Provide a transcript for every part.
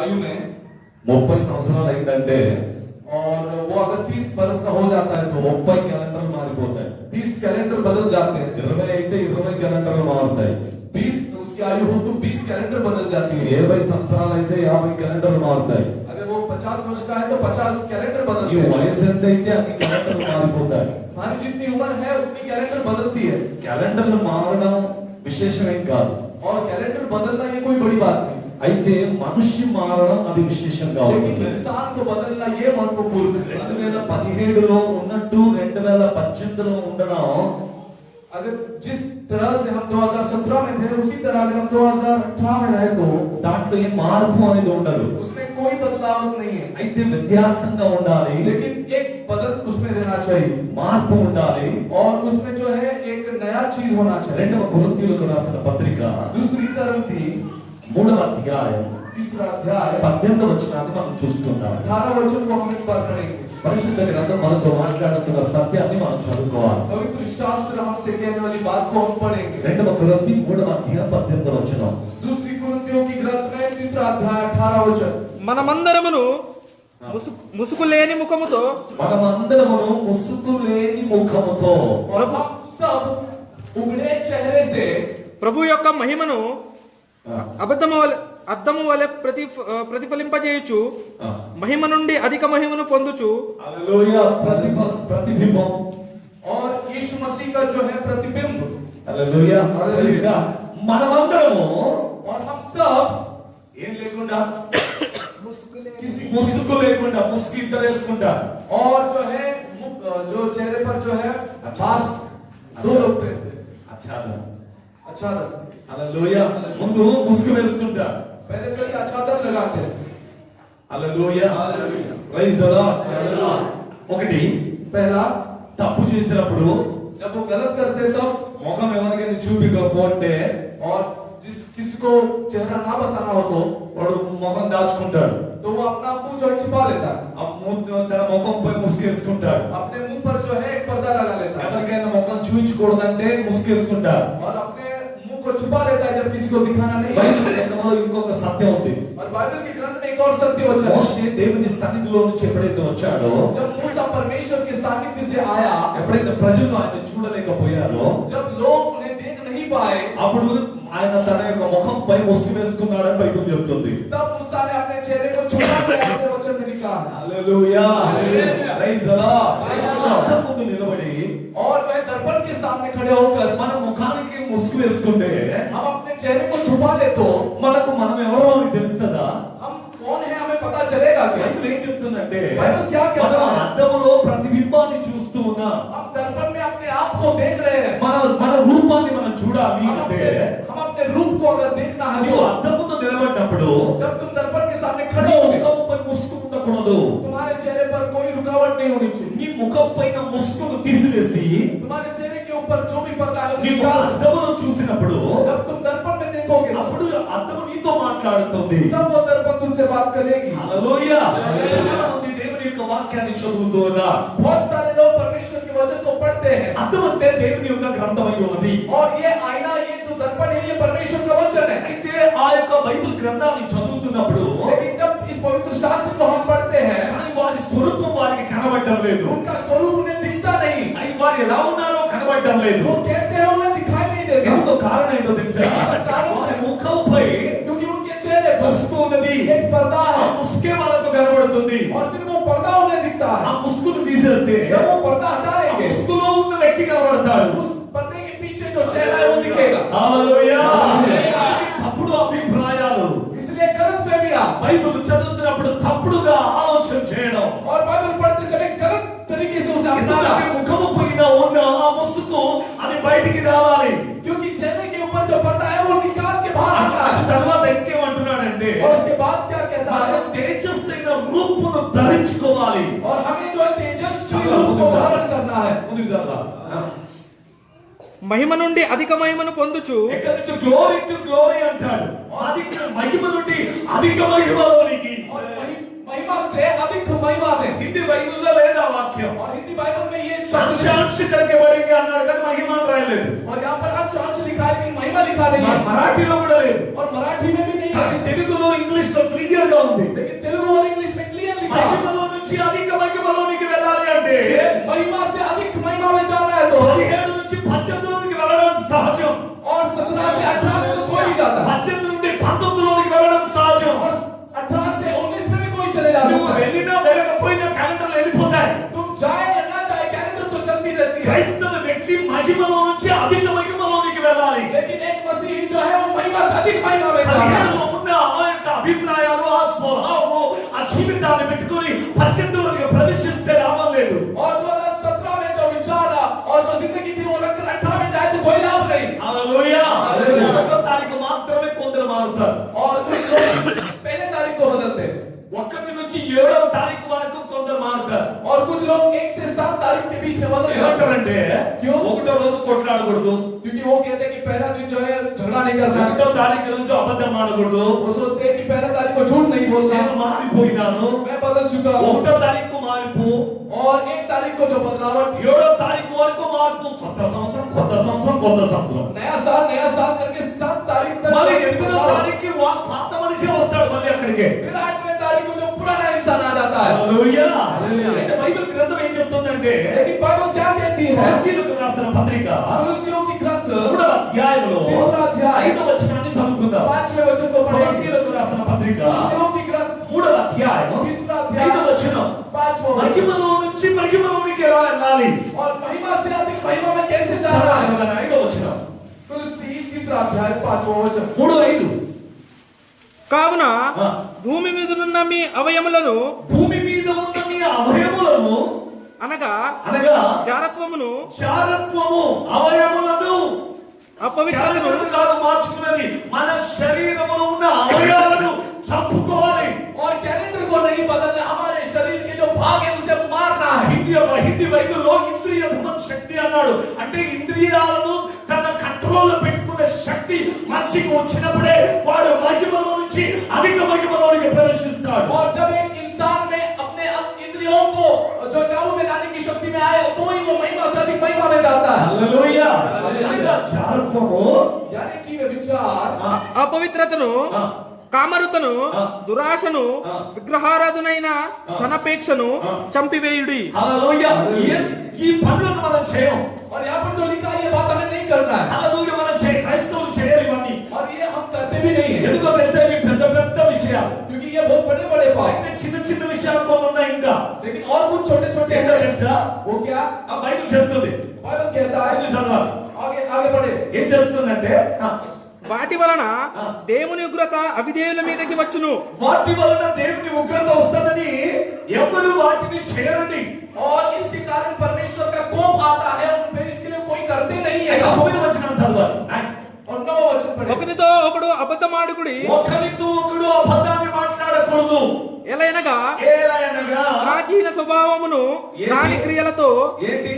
आयु में 30 సంవత్సరాలు అయిందంటే और वो अगर 30 वर्ष का हो जाता है तो 30 క్యాలెండర్లు మారిపోతాయి. 30 कैलेंडर बदल जाते हैं. 20 అయితే 20 క్యాలెండర్లు మారుతాయి. 20 उसकी आयु हो तो 20 कैलेंडर बदल जाती है. 50 సంవత్సరాలు అయితే 50 క్యాలెండర్లు మారుతాయి. अगर वो 50 वर्ष का है तो 50 कैलेंडर ఈ बदलते हैं. వయసు ఎంత అయితే అన్ని క్యాలెండర్లు మారిపోతాయి. हमारी जितनी उम्र है उतनी कैलेंडर बदलती है. క్యాలెండర్లు మారడం విశేషమేం కాదు. और कैलेंडर बदलना ये कोई बड़ी बात नहीं. అయితే మనిషి మారడం అది విశేషంగా लेकिन ఉంటుంది. इंसान को बदलना ये महत्वपूर्ण है. 2017లో ఉన్నట్టు 2018లో ఉండడం अगर जिस तरह से हम 2017 में थे उसी तरह अगर हम 2018 में रहे तो దాంట్లో ఏ మార్పు అనేది ఉండదు. उसमें कोई बदलाव नहीं है. అయితే వ్యత్యాసంగా ఉండాలి. लेकिन एक बदल उसमें रहना चाहिए మార్పు ఉండాలి. और उसमें जो है एक नया चीज होना चाहिए. రెండవ కొరింథీయులకు రాసిన పత్రిక दूसरी तरफ थी 3వ అధ్యాయం तीसरा अध्याय 18వ వచనాన్ని మనం చూస్తున్నాం. 18 वचन को हम इस बार पढ़ेंगे. పరిశుద్ధ గ్రంథం మనతో మాట్లాడుతున్న సత్యాన్ని మనం చదువుకోవాలి. पवित्र शास्त्र हमसे कहने वाली बात को हम पढ़ेंगे. రెండవ కొరింథీ 3వ అధ్యాయం 18వ వచనం. दूसरी कुरिन्थियों की ग्रंथ में तीसरा अध्याय 18 वचन. మనమందరమును ముసుకు లేని ముఖముతో మనమందరము ముసుగు లేని ముఖముతో और हम सब उघड़े चेहरे से ప్రభు యొక్క మహిమను అద్దము వలె ప్రతిఫలింపజేయుచు మహిమ నుండి అధిక మహిమను పొందుచు హల్లెలూయా ప్రతిబింబం और यीशु मसीह का जो है प्रतिबिंब. హల్లెలూయా హల్లెలూయా మనమందరము और हम सब ఏం లేకుండా ముసుగు లేకుండా ముసుగు ఇద్దరు వేసుకుంటా और जो है जो चेहरे पर जो है मास्क दो लोग पहनते हैं. अच्छा హల్లెలూయా ముందు ముసుగు వేసుకుంటా पहले तो ये चादर लगाते हैं. Hallelujah praise the lord. ఒకటి पहला తప్పు చేసినప్పుడు जब वो गलत करते तब ముఖం ఎవరికైనా చూపికపోతే और जिस किसी को चेहरा ना बताना हो तो వాడు ముఖం దాచుకుంటాడు. वो अपना मुंह जो है छिपा लेता है. తన ముఖంపై ముసుగేసుకుంటాడు. अपने मुंह पर जो है एक पर्दा लगा लेता है ఎవరికైనా ముఖం చూపించకూడదంటే ముసుగేసుకుంటాడు. और अपने मुंह को छिपा लेता है जब किसी को दिखाना नहीं है. బైబిల్ గ్రంథంలో ఇంకొక సత్యం ఉంది. और बाइबल के ग्रंथ में एक और सत्य वचन है. మోషే దేవుని సన్నిధిలో నుంచి ఎప్పుడైతే వచ్చాడో जब मूसा परमेश्वर के सानिध्य से आया, ఎప్పుడైతే ప్రజలు ఆయన చూడలేకపోయారో जब लोग उन्हें देख नहीं पाए, అప్పుడు ఆయన తన యొక్క ముఖంపై ముసుగు వేసుకున్నాడని బైబిల్ చెప్తుంది. तब मूसा ने अपने चेहरे को छुपा लिया. ऐसे वचन में लिखा है. Hallelujah praise the lord. అద్దం ముందు నిలబడి और जो है दर्पण के सामने खड़े होकर మన ముఖానికి ముసుగు వేసుకుంటే हम अपने चेहरे को छुपा ले तो మనకు మనం ఎవరో అని తెలుస్తుందా? हम कौन है हमें पता चलेगा क्या? బైబిల్ ఏం చెప్తుందంటే బైబిల్ क्या कहता మనం है? అద్దములో ప్రతిబింబాన్ని చూస్తూ ఉన్నాం. हम दर्पण में अपने आप को देख रहे हैं. మన రూపాన్ని మనం చూడాలి हम అంటే अपने रूप को अगर देखना है నీవు तो అద్దం ముందు నిలబడ్డప్పుడు जब तुम दर्पण के सामने నీ खड़े होगे, ముఖంపై ముసుగు ఉండకూడదు. तुम्हारे चेहरे पर कोई रुकावट नहीं होनी चाहिए. నీ ముఖం పైన ముసుగును తీసివేసి तुम्हारे चेहरे के ऊपर जो भी पर्दा है उसे నీవు निकाल. అద్దమును చూసినప్పుడు जब तुम दर्पण में देखोगे అప్పుడు అద్దము నీతో మాట్లాడుతుంది. तब वो दर्पण तुमसे बात करेगी. హల్లెలూయా. చాలా మంది దేవుని యొక్క వాక్యాన్ని చదువుతూ ఉన్నారు. बहुत सारे लोग परमेश्वर के वचन को पढ़ते हैं అద్దం అంటే దేవుని యొక్క గ్రంథమై ఉన్నది. और ये आईना, ये जो दर्पण है, ये परमेश्वर का वचन है. అయితే ఆ యొక్క బైబిల్ గ్రంథాన్ని చదువుతున్నప్పుడు लेकिन जब इस पवित्र शास्त्र को हम पढ़ते हैं, కానీ వారి స్వరూపం వారికి కనబడటం లేదు. उनका स्वरूप उन्हें दिखता नहीं. అయి వారు ఎలా ఉన్నారో కనబడటం లేదు. वो कैसे है उन्हें दिखाई नहीं देता. ఎందుకు కారణం ఏంటో తెలుసా? వారి ముఖంపై क्योंकि उनके चेहरे पर ముసుగు ఉన్నది. एक पर्दा ఆ है ముసుగే వాళ్ళకు కనబడుతుంది. और सिर्फ वो पर्दा उन्हें दिखता ఆ है. ముసుగును తీసేస్తే जब वो पर्दा हटा ఆ देंगे, ముసుగులో ఉన్న వ్యక్తి కనబడతాడు. उस पर्दे के पीछे जो चेहरा है वो दिखेगा. హల్లెలూయా. హల్లెలూయా. తప్పుడు అభిప్రాయాలు इसलिए गलत फहमियां బైబిల్ చదువుతున్నప్పుడు తప్పుడుగా ఆలోచన చేయడం. और बाइबल पढ़ते समय गलत तरीके से उसे अपनाना, ఎందుకంటే ముఖము పైన ఉన్న ఆ ముసుగు అది బయటికి రావాలి. क्योंकि चेहरे के ऊपर जो पर्दा है वो निकाल के बाहर आता అది है. తర్వాత ఇంకేమంటున్నాడంటే और उसके बाद क्या कहता మనం है? తేజస్సైన రూపును ధరించుకోవాలి. और हमें जो है तेजस्वी रूप को धारण करना है. ముందుకు జరగా. మహిమ నుండి అధిక మహిమను పొందుచు ఎక్కడి నుంచి గ్లోరీ టు గ్లోరీ అంటాడు. అధిక మహిమ నుండి అధిక మహిమలోనికి. और महिमा से अधिक महिमा में. హిందీ బైబిల్లో లేదా వాక్యం और हिंदी बाइबल में ये शब्द है. అంశాంశ करके बढ़ेंगे అన్నాడు కదా, మహిమ అని రాయలేదు. और यहाँ पर अंश लिखा है लेकिन महिमा लिखा नहीं है. మరాఠీలో కూడా లేదు. और मराठी में भी नहीं కానీ है. తెలుగులో ఇంగ్లీష్ లో క్లియర్ గా 18లోకి ప్రవేశిస్తే లాభం లేదు. और 2017 में जो विचार और जो जिंदगी थी वो रखकर 18 में जाए तो कोई लाभ नहीं. హల్లెలూయా. హల్లెలూయా. 1వ తారీఖు మాత్రమే కొందరు మారుతారు. और कुछ लोग पहले तारीख को बदलते हैं 1 నుంచి 7వ తారీఖు వరకు కొందరు మారుతారు. और कुछ लोग 1 से 7 तारीख के बीच में बदल जाते हैं. ఏమంటారంటే क्यों? 1వ రోజు కొట్లాడకూడదు, क्योंकि वो कहते हैं कि पहला दिन जो है झगड़ा नहीं करना है. 1వ తారీఖు రోజు అబద్ధం ఆడకూడదు. वो सोचते हैं कि पहला तारीख को झूठ नहीं बोलना. నేను మారిపోయినాను, मैं बदल चुका हूँ. 1వ తారీఖు మార్పు, और 1 तारीख को जो बदलावट 7వ తారీఖు వరకు మార్పు. కొత్త సంవత్సరం కొత్త సంవత్సరం కొత్త సంవత్సరం. नया साल करके 7 तारीख तक మరి 8వ తారీఖుకి పాత మనిషి వస్తాడు మళ్ళీ అక్కడికి. फिर 8वें तारीख को जो पुराना इंसान आ जाता है. హల్లెలూయా. హల్లెలూయా. అయితే బైబిల్ గ్రంథం ఏం చెప్తుందంటే, लेकिन बाइबल क्या कहती है? కొలస్సీయులకు రాసిన పత్రిక कुलुस्सियों की ग्रंथ 3వ అధ్యాయంలో 3వ అధ్యాయం 5వ వచనాన్ని చదువుకుందాం. 5वें वचन को पढ़ेंगे. కొలస్సీయులకు రాసిన పత్రిక कुलुस्सियों की ग्रंथ 3వ అధ్యాయం 3వ अध्याय 5వ వచనం. 5वां वचन. మహిమలో నుంచి మహిమలోనికి ఎలా వెళ్ళాలి? और महिमा से अधिक महिमा में कैसे जाना है? చదవండి 5వ వచనం. कुलुस्सी 3వ अध्याय 5वां वचन. 3:5. కావున భూమి మీదనున్న మీ అవయములను, భూమి మీద ఉన్న మీ అవయములను అనగా అనగా జారత్వమును, చారత్వము, అవయములను, అపవిత్రతను చారత్వము కాదు మార్చుకున్నది, మన శరీరములో ఉన్న అవయవాలను చంపుకోవాలి. और कैलेंडर को नहीं बदलना, हमारे शरीर के जो भाग है उसे मारना है. హిందీ బైబిల్లో ఇంద్రియ శక్తి అన్నాడు. అంటే ఇంద్రియాలను తన కంట్రోల్లో పెట్టుకునే శక్తి మనిషికి వచ్చినప్పుడే వాడు మహిమలో నుంచి అధిక మహిమలోకి ప్రవేశిస్తాడు. और जब एक इंसान में अपने इंद्रियों को जो काबू में लाने की शक्ति में आए तो ही वो महिमा से अधिक महिमा में जाता है. హల్లెలూయా. అనగా చారత్వము, यानी कि वे विचार అపవిత్రతను, కామరుతను, దురాశను, విగ్రహారాధనైన ధనపేక్షను చంపివేయుడి. హల్లెలూయా. yes, ఈ పనులను మనం చేయం. और यहाँ पर जो लिखा है ये बात हमें नहीं करना है. హల్లెలూయా. మనం క్రైస్తవులు చేయరు ఇవన్నీ. और ये हम करते भी नहीं है. ఎందుకో తెలుసా? ఇవి పెద్ద పెద్ద విషయాలు. क्योंकि ये बहुत बड़े बड़े बात. అయితే చిన్న చిన్న విషయాలు కొన్ని ఉన్నాయి ఇంకా. लेकिन और कुछ छोटे छोटे ఏంటో हैं. తెలుసా? वो क्या? ఆ బైబిల్ చెప్తుంది. बाइबल कहता అది है. చదవాలి. आगे आगे बढ़े. ఏం చెప్తుందంటే, వాటి వలన దేవుని ఉగ్రత అవిధేయుల మీదకి వచ్చును. వాటి వలన దేవుని ఉగ్రత వస్తుందని ఎవరు వాటిని చేయరండి. और इसके कारण परमेश्वर का कोप आता है उन पे, इसके लिए कोई करते नहीं है. 9వ వచనం చదవాలి. और 9वां वचन पढ़े. ఒకనితో ఒకడు అబద్ధమాడుకుడి, ఒకరితో ఒకడు అబద్ధాన్ని మాట్లాడకూడదు. ఎలయనగా ఏలయనగా ప్రాచీన స్వభావమును దాని క్రియలతో. ఏంటి?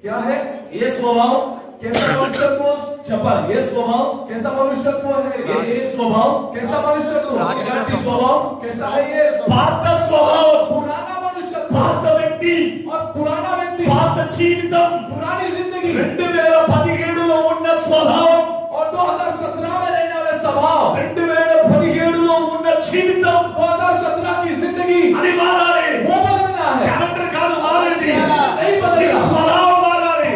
क्या है? ఏ స్వభావం? कैसा मनुष्यत्व? చెప్పాలి. ఏ స్వభావం? कैसा मनुष्यत्व है? ఏ స్వభావం? कैसा मनुष्यत्व? ఎలాంటి స్వభావం? कैसा है ये? పాత స్వభావం, पुराना मनुष्यत्व పాత వ్యక్తి, और पुराना व्यक्ति, పాత జీవితం, पुरानी जिंदगी 2017లో ఉన్న స్వభావం, और 2017 में रहने वाला स्वभाव, 2017లో ఉన్న జీవితం 2017 की जिंदगी అది माराలి. वो बदलना है. క్యాలెండర్ కాదు మారేది. नहीं నీ बदलना. స్వభావం మారాలి.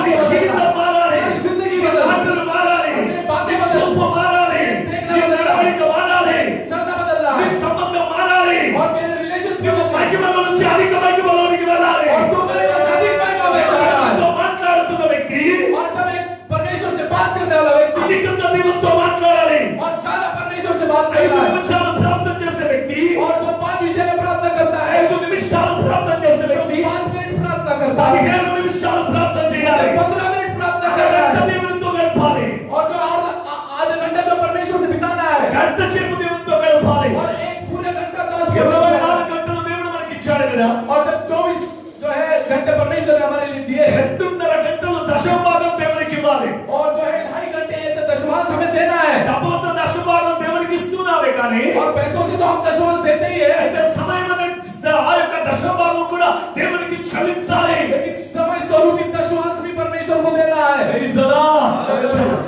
నీ జీవితం మారాలి. हमारी जिंदगी నీ बदलना. మాటలు మారాలి. अपनी बातें నీ बदलना. చూపు మారాలి. నీ నడవడిక మారాలి. चलना बदलना నీ है. సంబంధం మారాలి. और मेरे रिलेशंस నువ్వు में మహిమలో నుంచి అధిక మహిమలోనికి వెళ్ళాలి. और तू मेरे पास अधिक महिमा में जाना है. దేవునితో మాట్లాడుతున్న వ్యక్తి और जब एक परमेश्वर से बात करने वाला व्यक्ति అధికంగా దేవునితో మాట్లాడాలి. और ज्यादा परमेश्वर से बात 5 करता है నిమిషాలు ప్రార్థన చేసే వ్యక్తి, और जो 5 विषय में प्रार्थना करता है, 5 నిమిషాలు ప్రార్థన చేసే जो వ్యక్తి 5 मिनट प्रार्थना करता है, 15 నిమిషాలు ప్రార్థన చేయాలి. 15 मिनट प्रार्थना कर గంట रहा है, దేవునితో గడపాలి. और जो आधा घंटा जो परमेश्वर से बिताना है, గంట సేపు దేవునితో గడపాలి. और एक पूरे घंटा 10 24 గంటలు దేవుడు మనకి ఇచ్చాడు కదా. और जब 24 जो है घंटे परमेश्वर ने हमारे लिए दिए हैं, 2.5 గంటలు దశమభాగం దేవునికి ఇవ్వాలి. और जो है 2.5 घंटे ऐसे दशमांश हमें देना है. డబ్బులతో దశమభాగం దేవునికి ఇస్తున్నావే కానీ और पैसों से तो हम दशमांश देते ही है, అయితే సమయం అనే ఆ యొక్క దశమభాగం కూడా దేవునికి చెల్లించాలి. लेकिन समय स्वरूप दशमांश भी परमेश्वर को देना है. Praise the Lord.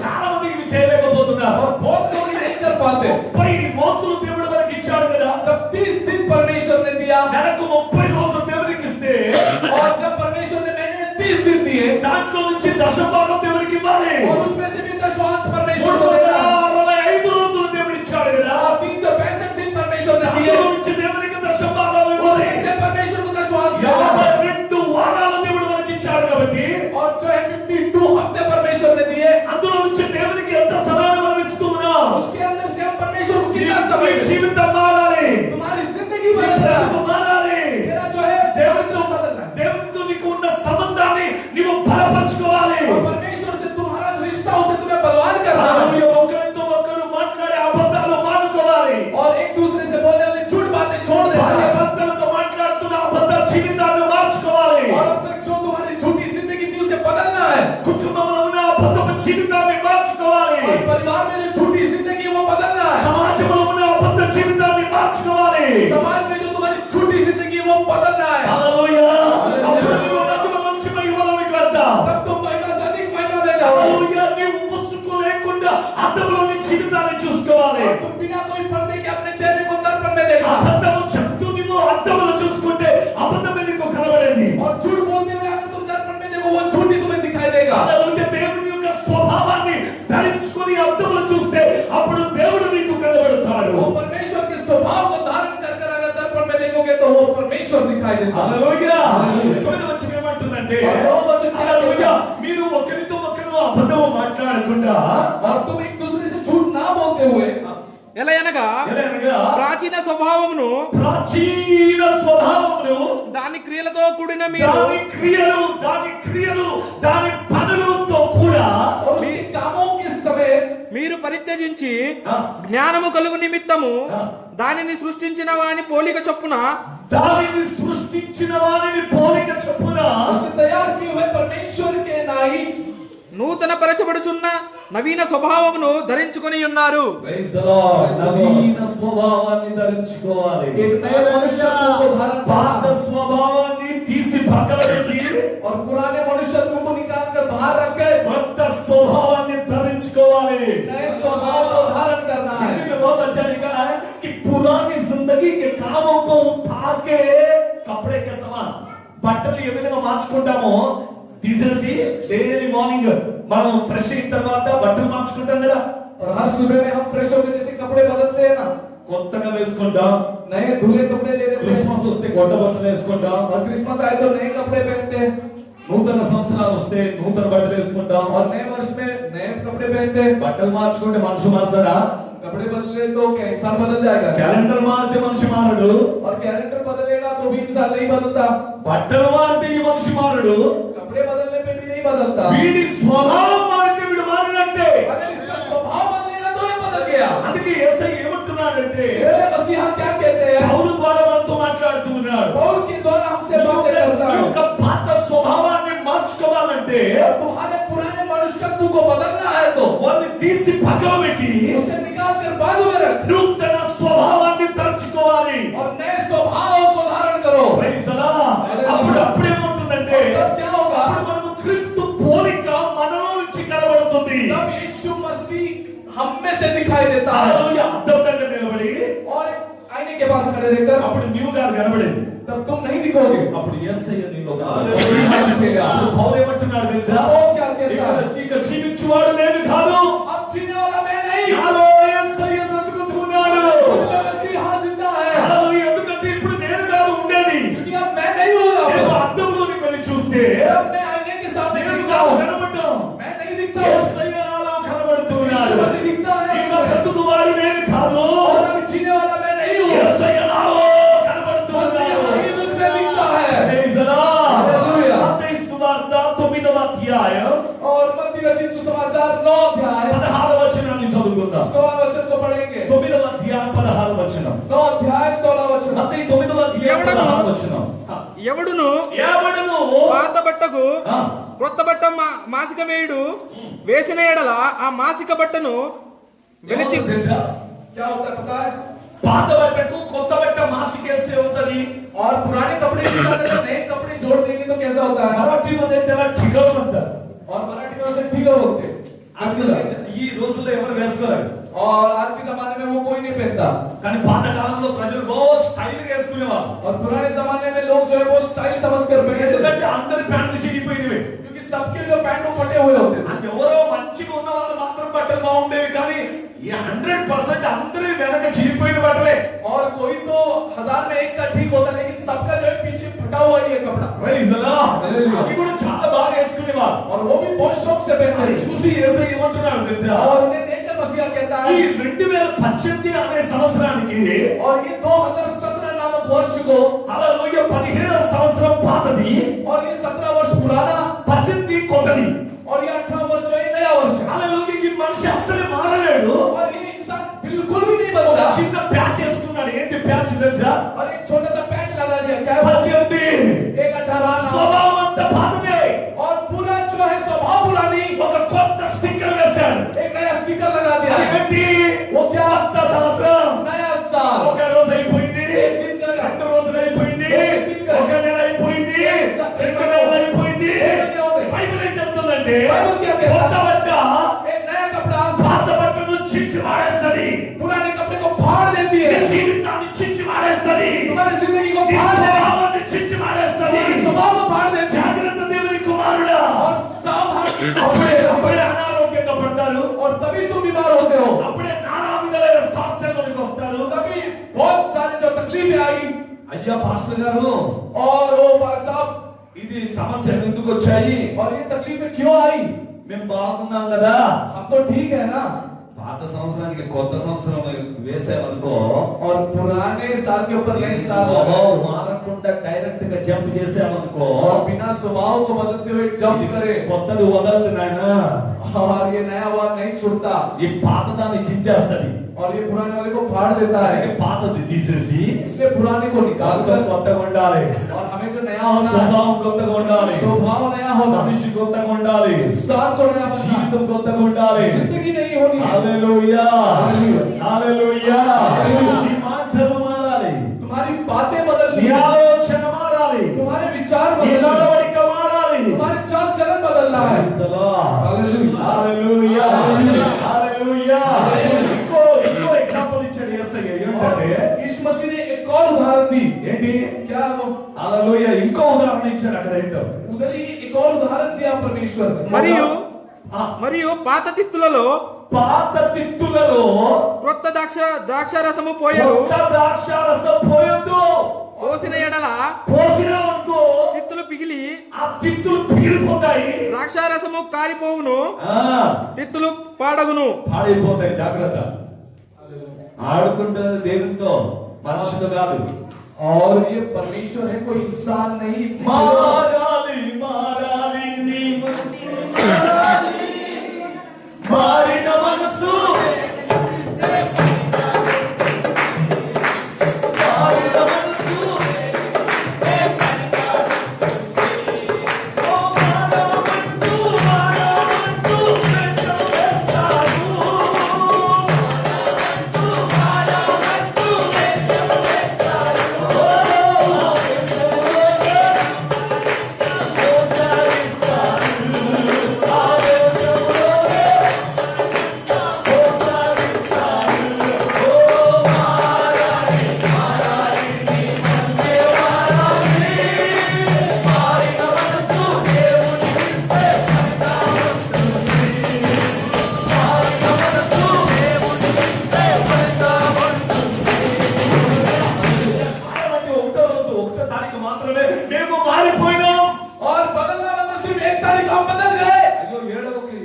చాలా మంది ఇవి చేయలేకపోతున్నారు. और बहुत लोग ये नहीं कर पाते. 30 రోజులు దేవుడు మనకి ఇచ్చాడు కదా. जब 30 दिन परमेश्वर ने दिया, నెలకు 30 రోజులు దేవునికి ఇస్తే और जब परमेश्वर ने महीने में 30 दिन दिए, దాంట్లో నుంచి దశమభాగం దేవునికి ఇవ్వాలి. और उसमें से भी दशमांश परमेश्वर को देना. 365 రోజులు దేవుడు ఇచ్చాడు కదా. और 365 दिन परमेश्वर ने दिए, దాంట్లో నుంచి దేవునికి దశమభాగం ఇవ్వాలి. उसमें से परमेश्वर को दशमांश देना. 52 వారాలు దేవుడు మనకి ఇచ్చాడు కాబట్టి और जो है 52 हफ्ते परमेश्वर ने दिए, అందులో నుంచి దేవునికి ఎంత సమయాన్ని మనం ఇస్తున్నాం. उसके अंदर से हम परमेश्वर को कितना समय నీ दें? జీవితం మారాలి. तुम्हारी जिंदगी बदल रहा है, బ్రతుకు మారాలి. समाज में जो तुम्हारी छोटी जिंदगी वो बदलना है। హల్లెలూయా అప్పుడు నీవు నాకు మంచి మహిమలోనికి వెళ్తావు तब तुम महिमा से अधिक महिमा में जाओगे। హల్లెలూయా నీవు ముసుగు లేకుండా అద్దంలోని జీవితాన్ని చూసుకోవాలి और तुम बिना कोई पर्दे के अपने चेहरे को दर्पण में देखो। అబద్ధము చెప్తూ నీవు అద్దంలో చూసుకుంటే అబద్ధమే నీకు కనబడేది और झूठ बोलते हुए अगर तुम दर्पण में देखो वो झूठ ही तुम्हें दिखाई देगा। హల్లెలూయా దేవుని యొక్క స్వభావాన్ని ధరించుకొని అద్దంలో చూస్తే అప్పుడు దేవుడు నీకు కనబడతాడు वो परमेश्वर के स्वभाव को धारण कर कर अगर दर्पण में देखोगे तो वो परमेश्वर दिखाई देता है। హల్లెలూయా తొమ్మిది వచనం ఏమంటుందంటే హల్లెలూయా మీరు ఒకరితో ఒకరు అబద్ధము మాట్లాడకుండా और तुम एक दूसरे से झूठ ना बोलते हुए ఎలయనగా ప్రాచీన స్వభావమును ప్రాచీన స్వభావమును దాని క్రియలతో కూడిన మీరు దాని క్రియలు దాని పనులతో కూడా और उसके कामों के समय మీరు పరిత్యజించి జ్ఞానము కలుగు నిమిత్తము దానిని సృష్టించిన వాని పోలిక చొప్పున దానిని సృష్టించిన వారిని పోలిక చొప్పున उसे तैयार किए हुए परमेश्वर के नाई నూతన పరచబడుచున్న నవీన స్వభావమును ధరించుకొని ఉన్నారు। ప్రైజ్ ది లార్డ్ నవీన స్వభావాన్ని ధరించుకోవాలి एक नए मनुष्यत्व को धारण పాత స్వభావాన్ని తీసి పక్కన పెట్టి और पुराने मनुष्यत्व को निकाल कर बाहर रख कर కొత్త స్వభావాన్ని ధరించుకోవాలి नए स्वभाव को धारण करना है। हिंदी में बहुत अच्छा लिखा है कि पुरानी जिंदगी के कामों को उठा के कपड़े के समान బట్టలు ఏ విధంగా మార్చుకుంటామో తీసేసి డైలీ మార్నింగ్ మనం ఫ్రెష్ అయిన తర్వాత బట్టలు మార్చుకుంటాం కదా और हर सुबह में हम फ्रेश होकर जैसे कपड़े बदलते हैं ना కొత్తగా వేసుకుంటాం नए धुले कपड़े ले लेते हैं క్రిస్మస్ వస్తే కొత్త బట్టలు వేసుకుంటాం और क्रिसमस आए तो नए कपड़े पहनते हैं నూతన సంవత్సరాలు వస్తే నూతన బట్టలు వేసుకుంటాం और नए वर्ष में नए कपड़े पहनते हैं। బట్టలు మార్చుకుంటే మనిషి మారుతాడా कपड़े बदले तो क्या इंसान बदल जाएगा? క్యాలెండర్ మారితే మనిషి మారడు और कैलेंडर बदलेगा तो भी इंसान नहीं बदलता। బట్టలు మారితే ఈ మనిషి మారడు कपड़े बदलने पे भी नहीं बदलता। వీడి స్వభావం మారితే వీడు మారినట్టే अगर इसका स्वभाव बदलेगा तो ये बदल गया। అందుకే యేసయ్య ఏమంటున్నాడంటే इसलिए मसीहा क्या कहते हैं? పౌలు ద్వారా మనతో మాట్లాడుతూ ఉన్నాడు पौल के द्वारा हमसे बातें करता నీ है। యొక్క పాత స్వభావాన్ని మార్చుకోవాలంటే और तुम्हारे पुराने मनुष्यत्व को बदलना है तो వాడిని తీసి పక్కన పెట్టి उसे निकाल कर बाजू में रख నూతన స్వభావాన్ని ధరించుకోవాలి और नए स्वभाव को धारण करो। ప్రైజ్ ది లార్డ్ అప్పుడు అప్పుడేమవుతుందంటే तब क्या होगा? అప్పుడు మనకు క్రీస్తు పోలిక మనలో నుంచి కనబడుతుంది तब यीशु मसीह हम में से दिखाई देता है। హల్లెలూయా అద్దం దగ్గర నిలబడి और आईने के पास खड़े रहकर అప్పుడు నీవు గారు కనబడేది तब तुम नहीं दिखोगे। అప్పుడు యేసయ్య నీలో హల్లెలూయా दिखेगा। పౌలు ఏమంటున్నాడు తెలుసా वो क्या कहता है? ఇక జీవించువాడు నేను కాదు अब जीने वाला मैं नहीं, నాలో యేసయ్య బ్రతుకుతున్నాడు मुझमें मसीहा जिंदा है। హల్లెలూయా ఎందుకంటే ఇప్పుడు నేను కాదు ఉండేది क्योंकि अब मैं नहीं हूँ। నేను అద్దంలోకి వెళ్ళి చూస్తే जब मैं आईने के सामने నేను दिखता కాదు हूँ, కనబడ్డాను मैं नहीं दिखता हूँ। యేసయ్య నాలో కనబడుతున్నాడు यीशु मसीह दिखता है। ఇక బ్రతుకువాడు నేను కాదు और अब जीने वाला मैं नहीं हूँ, యేసయ్య నాలో मसीहा కనబడుతున్నాడు ही मुझमें दिखता है। ప్రైజ్ ది లార్డ్ హల్లెలూయా। మత్తయి సువార్త 9వ అధ్యాయం और मत्ती रचित सुसमाचार 9 अध्याय 16వ వచనాన్ని చదువుకుందాం 16 वचन को पढ़ेंगे। 9వ అధ్యాయం 16వ వచనం 9 अध्याय 16 वचन। మత్తయి 9వ అధ్యాయం 16వ వచనం ఎవడును ఎవడును పాత బట్టకు క్రొత్త బట్ట మాసిక వేయుడు వేసిన ఎడల ఆ మాసిక బట్టను వెలితి ఏమవుతుందో తెలుసా? क्या होता है पता है? పాత బట్టకు కొత్త బట్ట మాసికేస్తే అవుతుంది और पुराने कपड़े निकाल कर नए कपड़े जोड़ देंगे तो कैसा होता है? మరాఠీ मध्ये त्याला ठिगळ म्हणतात और मराठी में उसे ठीगर बोलते हैं। आजकल ఈ రోజుల్లో ఎవరు వేసుకోరు और आज के जमाने में वो कोई नहीं पहनता। కానీ పాత కాలంలో ప్రజలు రోజు స్టైల్ గా వేసుకునేవారు और पुराने जमाने में लोग जो है वो स्टाइल समझ कर पहनते थे। ఎందుకంటే అందరి ప్యాంట్లు చిరిగిపోయినవి क्योंकि सबके जो पैंट वो फटे हुए होते थे। అంటే ఎవరో మంచిగా ఉన్న వాళ్ళు మాత్రం బట్టలు బాగుండేవి కానీ ఈ 100% అందరి వెనక చిరిగిపోయిన బట్టలే और कोई तो 1000 में एक का ठीक होता, लेकिन सबका जो है पीछे फटा हुआ ही है कपड़ा। ప్రైజ్ ది లార్డ్ అది కూడా చాలా బాగా వేసుకునేవారు और वो भी बहुत शौक से पहनते అది थे। చూసి యేసయ్య ఏమంటున్నాడు తెలుసా और उन्हें देखकर मसीहा कहता ఈ है, 2018 అనే సంవత్సరానికి और ये 2017 नामक वर्ष को, హల్లెలూయా 17వ సంవత్సరం పాతది और ये 17 वर्ष पुराना, 18 కొత్తది और ये 18 वर्ष जो है नया वर्ष है। హల్లెలూయా ఈ మనిషి అసలు మారలేడు और ये इंसान बिल्कुल भी नहीं बदला। చిన్న ప్యాచ్ వేసుకున్నాడు ఏంటి ప్యాచ్ తెలుసా और एक छोटा सा पैच लगा दिया। क्या है वो? 18 एक 18 స్వభావం అంతా పాతదే और पूरा जो है स्वभाव पुरानी, ఒక కొత్త స్టిక్కర్ వేశాడు एक नया स्टिकर लगा दिया है। ఏంటి वो क्या? కొత్త సంవత్సరం नया साल। ఒక రోజు అయిపోయింది एक అయ్యా పాస్టర్ గారు, और ओ पारक साहब, ఇది సమస్యలు ఎందుకు వచ్చాయి? और ये तकलीफें क्यों आई? మేము బాగున్నాం కదా. हम तो ठीक है ना. పాత సంవత్సరానికి కొత్త సంవత్సరం వేసామనుకో, और पुराने साल के ऊपर नए साल, స్వభావం మారకుండా డైరెక్ట్ గా జంప్ చేసామనుకో, और बिना स्वभाव को बदलते हुए जंप करे, కొత్తది వదలదు నాయనా. और ये नया हुआ नहीं छूटता, ఈ పాత దాన్ని చించేస్తది. और ये पुराने वाले को फाड़ देता అలాగే है. పాతది తీసేసి इसलिए पुराने को निकाल कर, కొత్తగా ఉండాలి. और हमें जो नया होना है, స్వభావం కొత్తగా ఉండాలి. स्वभाव नया होना, మనిషి కొత్తగా ఉండాలి. इंसान को नया बनना, జీవితం కొత్తగా ఉండాలి. जिंदगी नहीं होनी है. Hallelujah, hallelujah. హల్లెలూయా. నీ మాటలు మారాలి, तुम्हारी बातें बदलनी నీ है, ఆలోచన మారాలి, तुम्हारे विचार నీ बदलने, నడవడిక మారాలి. तुम्हारे चाल चलन बदलना है. Praise the Lord. Hallelujah. Hallelujah, Hallelujah. Hallelujah. Hallelujah. ఇంకో ఎగ్జాంపుల్ ఇచ్చాడు యేసయ్య. ఏంటంటే यीशु मसीह ने एक और उदाहरण दी. ఏంటి? क्या वो? హల్లెలూయా. ఇంకో ఉదాహరణ ఇచ్చాడు అక్కడ. ఏంటో उधर ही एक और उदाहरण दिया परमेश्वर ने. మరియు పాత తిత్తులలో పాత తిత్తులలో క్రొత్త ద్రాక్షారసము పోయదు. కొత్త ద్రాక్షారసం పోయొద్దు. పోసిన ఎడల పోసినావనుకో, తిత్తులు పిగిలి ఆ తిత్తులు పిగిలిపోతాయి, ద్రాక్షారసము కారిపోవును, ఆ తిత్తులు పాడగును. పాడైపోతాయి. జాగ్రత్త. ఆడుకుంటున్నది దేవునితో, మనుషులు కాదు. और ये परमेश्वर है, कोई इंसान नहीं. మారాలి, మారాలి నీ మనసు, మారాలి, మారిన మనసు, మారిన మనసు, ఓ మారమంటూ, మారమంటూ వెంటబడతాడు. మారమంటూ వెంటబడతాడు. ఒకటో రోజు, ఒకటో తారీఖు మాత్రమే మేము మారిపోయినాం. और बदलना मतलब सिर्फ एक तारीख हम बदल गए. అయ్యో,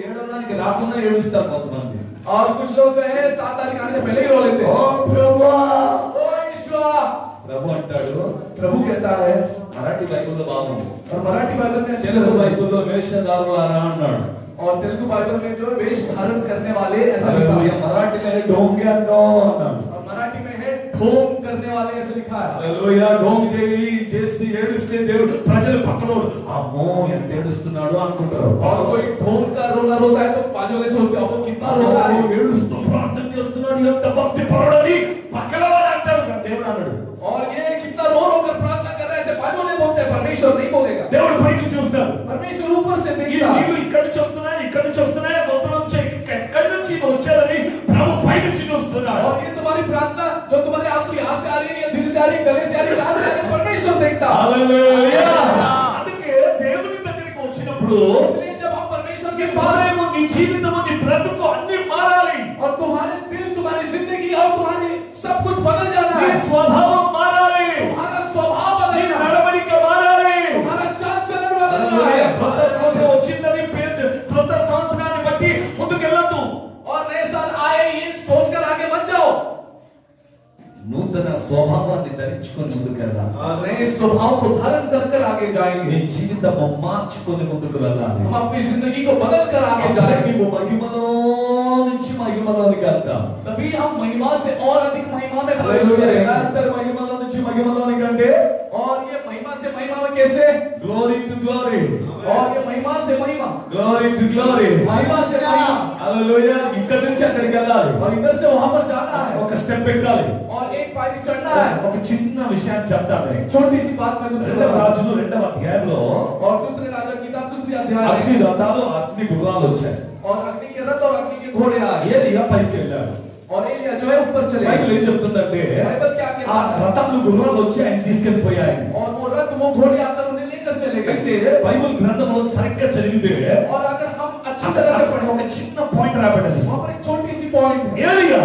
ఏడో నాటికి రాకుండా ఏడుస్తారు కొంతమంది. और कुछ लोग जो है 7 तारीख आने से पहले ही रो लेते ఓ हैं. ప్రభువా, ओ ईश्वर, ప్రభు అంటాడు. प्रभु कहता है. మరాఠీ బైబిల్లో బాగుంది. और मराठी बाइबल में अच्छे తెలుగు लफ्ज है. బైబిల్లో వేషధారులారా అన్నాడు. और तेलुगु बाइबल में जो वेश धारण करने वाले ऐसा लिखा హల్లెలూయా. है. మరాఠీలో డోంగే అన్నో అన్నాడు. और मराठी में है ढोंग करने वाले ऐसा लिखा है. హల్లెలూయా. డోంగ్ చేసి ఏడుస్తే దేవుడు ప్రజలు పక్కలో అమ్మో ఎంత ఏడుస్తున్నాడు అనుకుంటారు. और कोई ढोंग का रोना रोता है तो बाजू वाले सोचते हैं वो कितना रो रहा है. ఏడుస్తూ ప్రార్థన చేస్తున్నాడు, ఎంత భక్తి పరుడని పక్కన వాళ్ళు అంటారు. కానీ దేవుడు అన్నాడు. और ये कितना रो रो कर प्रार्थना कर रहा है ऐसे बाजू वाले बोलते हैं. परमेश्वर नहीं बोलेगा. దేవుడు పైకి చూస్తాడు. परमेश्वर ऊपर से ఈ देखता है. నీళ్లు ఇక్కడి నుంచి వస్తున్నాయి, ఇక్కడి నుంచి వస్తున్నాయి, మొత్తం నుంచి ఎక్కడి నుంచి ఇది వచ్చారని ప్రభు పై నుంచి చూస్తున్నాడు. और ये तुम्हारी प्रार्थना जो तुम्हारे आंसू यहाँ से आ रही है या दिल से आ रही है, गले से आ रही है, कहाँ से आ रही है, परमेश्वर देखता है. హల్లెలూయా. అందుకే దేవుని దగ్గరికి వచ్చినప్పుడు इसलिए जब हम परमेश्वर నీ के पास हैं హృదయము, నీ జీవితము, నీ బ్రతుకు అన్ని మారాలి. और तुम्हारे दिल, तुम्हारी जिंदगी और तुम्हारी सब कुछ बदल जाना నీ है. స్వభావం మారాలి, तुम्हारा स्वभाव నీ बदलना है. నడవడిక మారాలి. तुम्हारा चाल चलन बदलना है. కొత్త సంవత్సరం వచ్చిందని కొత్త సంవత్సరాన్ని బట్టి ముందుకెళ్ళొద్దు. और नए साल आए ये सोचकर आगे मत जाओ. నూతన స్వభావాన్ని ధరించుకొని ముందుకెళ్ళాలి. और नए स्वभाव को धारण कर कर आगे నీ जाएंगे. జీవితము మార్చుకొని ముందుకు వెళ్ళాలి. हम अपनी जिंदगी को बदल कर आगे जाएंगे. నీవు మహిమలో నుంచి మహిమలోనికి వెళ్తాం. तभी हम महिमा से और अधिक महिमा में प्रवेश ఎలా करेंगे. వెళ్తారు మహిమలో నుంచి మహిమలోనికి అంటే? और ये महिमा से महिमा में कैसे? గ్లోరీ టు గ్లోరీ, और ये महिमा से महिमा, గ్లోరీ టు గ్లోరీ. महिमा से महिमा. హల్లెలూయా. ఇక్కడి నుంచి అక్కడికి వెళ్ళాలి. और इधर से वहां पर जाना है. ఒక స్టెప్ ఎక్కాలి. और एक पायरी चढ़ना है. ఒక చిన్న విషయాన్ని చెప్తాను. छोटी सी बात मैं तुमसे రెండవ बताऊं. రాజులు 2వ అధ్యాయంలో और दूसरे राजा की किताब दूसरी अध्याय అగ్ని में రథాలు, అగ్ని గుర్రాలు వచ్చాయి. और अग्नि के रथ और अग्नि के घोड़े आए. ఏలియా పైకి వెళ్ళాడు. और एलिया जो है ऊपर चले బైబిల్ गए. ఏం చెప్తుందంటే बाइबल क्या ఆ कहता है? రథాలు గుర్రాలు వచ్చి ఆయన తీసుకెళ్ళిపోయాయి. और वो रथ वो घोड़े आकर उन्हें लेकर चले అయితే गए. బైబిల్ గ్రంథంలో సరిగ్గా చదివితే और अगर हम अच्छी तरह से पढ़े ఒక చిన్న పాయింట్ రాబడింది. वहां पर एक छोटी सी पॉइंट है. ఏలియా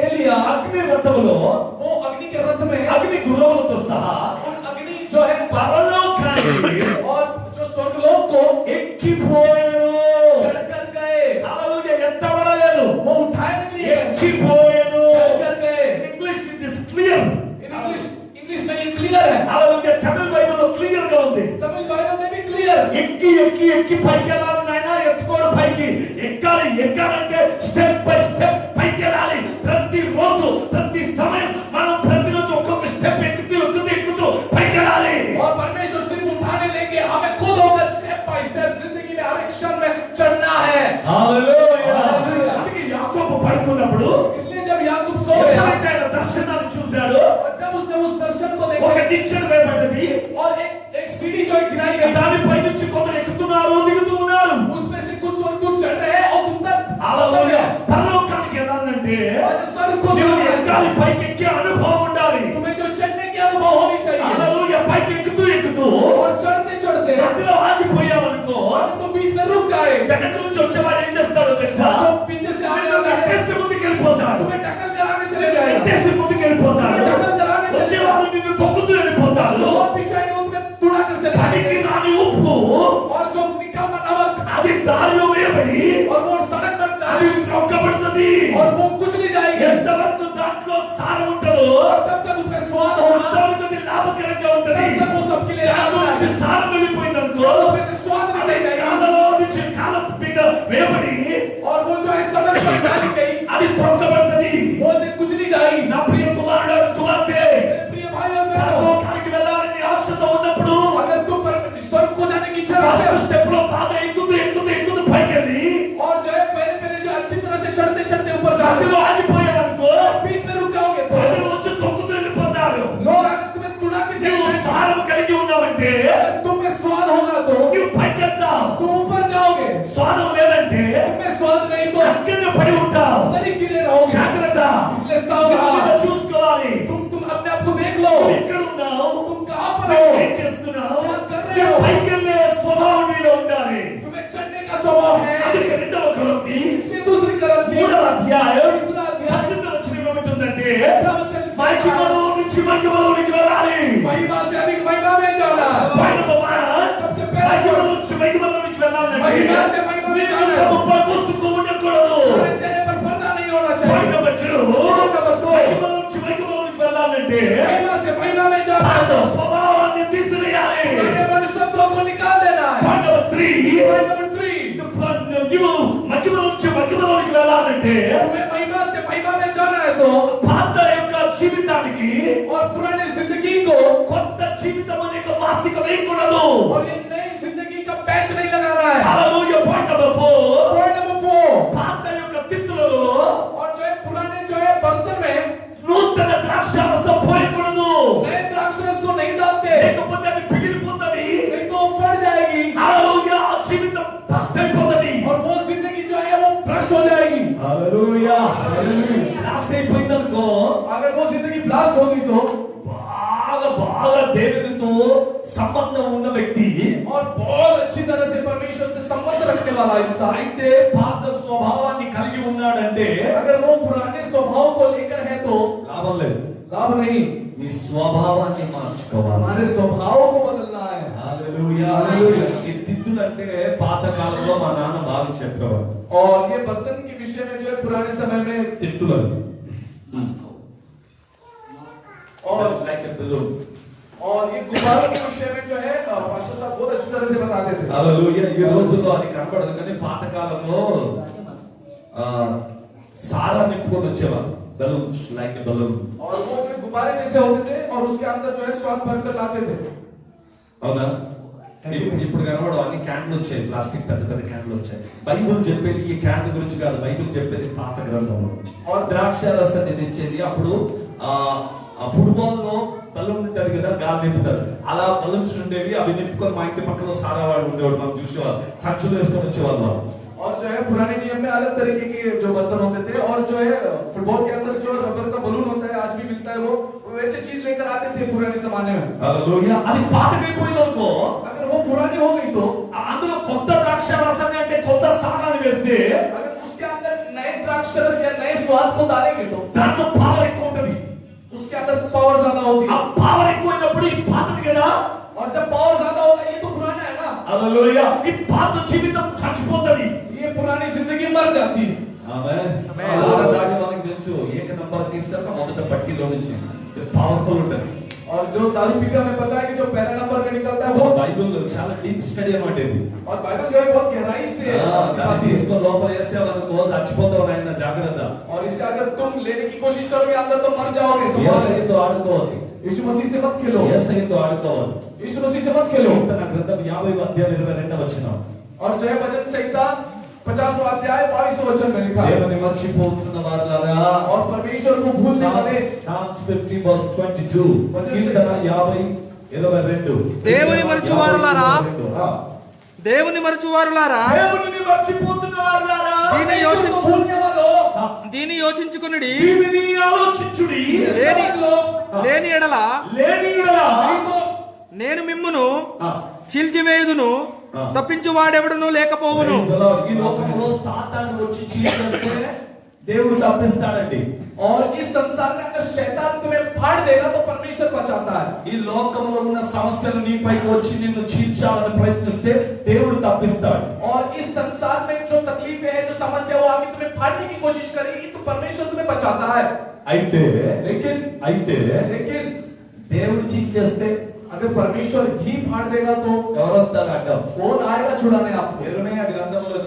एलिया అగ్ని రథములో वो अग्नि के रथ में అగ్ని గుర్రములతో సహా उन अग्नि जो है పరలోకానికి और जो स्वर्गलोक को ఎక్కిపోయారు. चढ़कर गए, హల్లెలూయా. ఎత్తబడలేదు, वो उठाए नहीं लिए, ఎక్కిపోయారు. चढ़कर गए। English it is clear. English में ये क्लियर है, హల్లెలూయా. తమిళ బైబిల్లో క్లియర్ గా ఉంది. तमिल बाइबल में भी क्लियर। ఎక్కి ఎక్కి ఎక్కి పైకి వెళ్ళాలి నాయన. ఎత్తుకోడు పైకి ఎక్కాలి. ఎక్కాలంటే స్టెప్ బై స్టెప్ పైకి వెళ్ళాలి. ప్రతి రోజు ప్రతి సమయం మనం ప్రతిరోజు ఒక్కొక్క స్టెప్ ఎక్కుతూ ఎక్కుతూ ఎక్కుతూ పైకి వెళ్ళాలి. और परमेश्वर सिर्फ उठाने लेंगे, हमें खुद होकर स्टेप बाय स्टेप जिंदगी में हर एक क्षण में चढ़ना है। హల్లెలూయా. హల్లెలూయా. అందుకే యాకోబు పడుకున్నప్పుడు इसलिए जब याकूब सो गया ఎప్పుడైతే ఆయన దర్శనాన్ని చూశాడు, और जब उसने उस दर्शन को ఒక देखा నిచ్చెన వేయబడ్డది. और एक सीढ़ी जो गिराई गई, దానిపై నుంచి కొందరు ఎక్కుతున్నారు, దిగుతూ ఉన్నారు. उसमें से कुछ स्वर्गदूत चढ़ रहे हैं और तुम तक హల్లెలూయా. పరలోకానికి వెళ్ళాలంటే और जो स्वर्ग को నువ్వు जाना है, ఎక్కాలి. పైకి ఎక్కే అనుభవం ఉండాలి. तुम्हें जो चढ़ने की अनुभव होनी चाहिए। హల్లెలూయా. పైకి ఎక్కుతూ ఎక్కుతూ और चढ़ते चढ़ते మధ్యలో ఆగిపోయావనుకో, अगर तुम बीच में रुक जाए, వెనక నుంచి వచ్చేవాడు ఏం చేస్తాడో తెలుసా? जो पीछे से आने నిన్ను वाला है నెట్టేసి ముందుకు వెళ్ళిపోతాడు. तुम्हें टक्कर कराने चले जाएगा, నెట్టేసి ముందుకు వెళ్ళిపోతాడు. వచ్చేవాడు నిన్ను తొక్కుతూ వెళ్ళిపోతాడు. जो और पीछे आएंगे उनमें तुड़ा कर चले పనికి जाएंगे। రాని ఉప్పు और जो निकम्मा नमक అది దారిలో వేయబడి और वो सड़क पर అది डाली త్రొక్కబడుతుంది. और वो कुछ नहीं जाएगी। ఎంతవరకు దాంట్లో సారం ఉంటుందో और जब तक उसमें स्वाद होगा అంతవరకు అది లాభకరంగా ఉంటుంది. तब तक वो सबके लिए దాంట్లో लाभदायक నుంచి है। సారం వెళ్ళిపోయిందనుకో, जब उसमें से स्वाद అది निकल जाएगा కాళ్ళలో నుంచి కాళ్ళ మీద వేయబడి और वो जो है सड़क पर डाली गई, అది త్రొక్కబడుతుంది. वो कुछ नहीं जाएगी। నా ప్రియ కుమారుడు కుమార్తె, मेरे प्रिय भाई और बहनों, పరలోకానికి వెళ్ళాలని ఆశతో ఉన్నప్పుడు अगर तुम स्वर्ग को जाने की इच्छा रखते ఫస్ట్ हो స్టెప్ లో బాగా ఎక్కుతూ ఎక్కుతూ ఎక్కుతూ పైకి వెళ్ళి और जो है पहले पहले जो अच्छी तरह से चढ़ते चढ़ते ऊपर जाते మధ్యలో ఆగిపోయావనుకో, बीच में रुक जाओगे तो ప్రజలు వచ్చి తొక్కుతూ వెళ్ళిపోతారు. लोग अगर तुम्हें तुड़ा के నువ్వు जाएंगे, సారం కలిగి ఉన్నావంటే अगर तुम में स्वाद होगा तो నువ్వు పైకి వెళ్తావు. तुम ऊपर जाओगे, స్వాదం లేదంటే तुम में स्वाद नहीं तो అక్కడే పడి ఉంటావు. अंदर ही गिरे रहोगे। జాగ్రత్త. इसलिए నిన్ను सावधान, చూసుకోవాలి. तुम अपने आप को देख लो, నువ్వు ఎక్కడ ఉన్నావు? तुम कहाँ पर నువ్వు हो, ఏం చేస్తున్నావు? क्या कर रहे నువ్వు हो, పైకి వెళ్ళే స్వభావం నీలో ఉండాలి. तुम्हें चढ़ने का स्वभाव है। అందుకే రెండవ కొరింథీ इसलिए दूसरी करंती 3వ అధ్యాయం तीसरा अध्याय 18వ వచనం ఏమంటుందంటే, प्रवचन మహిమలో నుంచి మహిమలోనికి వెళ్ళాలి. महिमा से अधिक महिमा में जाना। सबसे पहला మహిమలో నుంచి మహిమలోనికి వెళ్ళాలంటే महिमा से महिमा में నీకు जाना। కముపై ముసుగు ఉండకూడదు. तुम्हारे चेहरे पर पर्दा नहीं होना चाहिए। పాయింట్ నెంబర్ 2, नंबर 2, మహిమ నుంచి మహిమలోనికి వెళ్ళాలంటే महिमा से महिमा में जाना పాత है। స్వభావాన్ని తీసివేయాలి. पुराने मनुष्यत्व को निकाल देना है। పాయింట్ నెంబర్ 3, पॉइंट नंबर 3, నువ్వు మహిమ నుంచి మహిమలోనికి వెళ్ళాలంటే तुम्हें महिमा से महिमा में जाना है तो పాత యొక్క జీవితానికి और पुरानी जिंदगी को కొత్త జీవితం అనేక మాసిక వేయకూడదు. और ये नई जिंदगी का पैच नहीं लगाना है। హల్లెలూయా. పాయింట్ నెంబర్ 4, पॉइंट नंबर 4, పాత యొక్క తిత్తులలో और जो है पुराने जो है बर्तन में నూతన ద్రాక్షారసం పోయకూడదు. नए द्राक्षरस को नहीं डालते, లేకపోతే అది పిగిలిపోతుంది. नहीं तो वो फट जाएगी హల్లెలూయా. ఆ జీవితం భ్రష్ట్ అయిపోతుంది. और वो जिंदगी जो है वो भ्रष्ट हो जाएगी। హల్లెలూయా. భ్రష్ట్ అయిపోయిందనుకో, अगर वो जिंदगी ब्लास्ट होगी तो బాగా బాగా దేవునితో సంబంధం ఉన్న వ్యక్తి और बहुत अच्छी तरह से परमेश्वर से संबंध रखने वाला इंसान, అయితే పాత స్వభావాన్ని కలిగి ఉన్నాడంటే अगर वो पुराने स्वभाव को लेकर है तो లాభం లేదు. लाभ नहीं। నీ స్వభావాన్ని మార్చుకోవాలి. हमारे स्वभाव को बदलना है। హల్లెలూయా. హల్లెలూయా. ఈ తిత్తులంటే పాత కాలంలో మా నాన్న బాగా చెప్పేవాడు. और ये बर्तन के विषय में जो है पुराने समय में తిత్తులు और లైక్ ఎ బెలూన్. और ये गुब्बारों के विषय में जो है पास्टर साहब बहुत अच्छी तरह से बताते थे। హల్లెలూయా. ఈ రోజుల్లో అది కనబడదు కానీ పాత కాలంలో సారా నింపుకొని వచ్చేవారు. Balloons like a balloon. और वो जो गुब्बारे जैसे होते थे और उसके अंदर जो है स्वाद भरकर लाते थे। అవునా? ఇప్పుడు కనబడవు, అన్ని క్యాండ్లు వచ్చాయి, ప్లాస్టిక్ పెద్ద పెద్ద క్యాండ్లు వచ్చాయి. బైబిల్ చెప్పేది ఈ క్యాండ్ గురించి కాదు, బైబిల్ చెప్పేది పాత గ్రంథంలో నుంచి. ద్రాక్ష రసాన్ని తెచ్చేది అప్పుడు ఆ ఫుట్బాల్లో బలూన్ ఉంటది కదా, గాలి నింపుతారు. అలా బలూన్స్ ఉండేవి, అవి నింపుకొని మా ఇంటి పక్కన సారా వాడు ఉండేవాడు, మనం చూసేవాళ్ళు, సంచులు వేసుకొని వచ్చేవాళ్ళు. और जो है पुराने नियम में अलग तरीके के जो बर्तन होते थे और जो है फुटबॉल के अंदर जो रबर का बलून होता है आज भी मिलता है, वो वैसे चीज लेकर आते थे पुराने जमाने में। హల్లెలూయా. అది పాతకైపోయిందనుకో, अगर वो पुरानी हो गई तो అందులో కొత్త ద్రాక్ష రసాన్ని అంటే కొత్త సారాన్ని వేస్తే अगर उसके अंदर नए द्राक्षरस या नए स्वाद को डालेंगे तो దాంట్లో పవర్ ఎక్కువ ఉంటది. उसके अंदर पावर ज्यादा होती ఆ है పవర్ ఎక్కువైనప్పుడు ఈ పాతది కదా और जब पावर ज्यादा होता है ये तो पुराना है ना హల్లెలూయా ఈ పాత జీవితం చచ్చిపోతది ये पुरानी जिंदगी मर जाती है ఆమేన్. ఆమేన్. అలాగే మనకు తెలుసు ఏక నంబర్ తీస్తాక మొదట పట్టిలో నుంచి పవర్ఫుల్ ఉంటుంది. और जो दारू पीते हमें पता है कि जो पहला नंबर में निकलता है वो బైబిల్ చాలా డీప్ స్టడీ అన్నమాట ఇది. और बाइबल जो है बहुत गहराई से దాన్ని सिखाती है తీసుకొని లోపల వేస్తే మనకు చచ్చిపోతావు ఆయన జాగ్రత్త. और इससे अगर तुम लेने की कोशिश करोगे अंदर तो मर जाओगे యేసయ్యతో ఆడుకోవాలి. यीशु मसीह से मत खेलो యేసయ్యతో ఆడుకోవాలి. यीशु मसीह से मत खेलो కీర్తన గ్రంథం 50 అధ్యాయం 22 వచనం. और जो है भजन संहिता 50वां अध्याय 22वां वचन में लिखा है దేవుని మర్చిపోతున్న వారలారా और परमेश्वर को भूलने वाले Psalms 50 verse 22 కీర్తన 50:22 దేవుని మరచువారులారా ఆ. దేవుని మరచువారులారా దేవుని మర్చిపోతున్న వారులారా దీని परमेश्वर को యోచించు भूलने वालों దీని యోచించుకునుడి దీనిని ఆలోచించుడి इसे समझ लो లేని ఎడల లేని యెడల नहीं तो నేను మిమ్మును ఆ. చీల్చివేయుదును తప్పించు వాడెవడును లేకపోవును Praise the Lord. ఈ లోకంలో సాతాను వచ్చి చీల్చేస్తే దేవుడు తప్పిస్తాడండి. और इस संसार में अगर शैतान तुम्हें फाड़ देगा तो परमेश्वर बचाता है ఈ లోకంలో ఉన్న సమస్యలు నీపైకి వచ్చి నిన్ను చీల్చాలని ప్రయత్నిస్తే దేవుడు తప్పిస్తాడు. और इस संसार में जो तकलीफें है जो समस्या वो आके तुम्हें फाड़ने की कोशिश करेगी तो परमेश्वर तुम्हें बचाता है అయితే लेकिन लेकिन దేవుడు చీల్చేస్తే अगर परमेश्वर ही फाड़ देगा तो ఎవరు వస్తారు అడ్డం? कौन आएगा छुड़ाने आपको ఇర్మియా గ్రంథంలో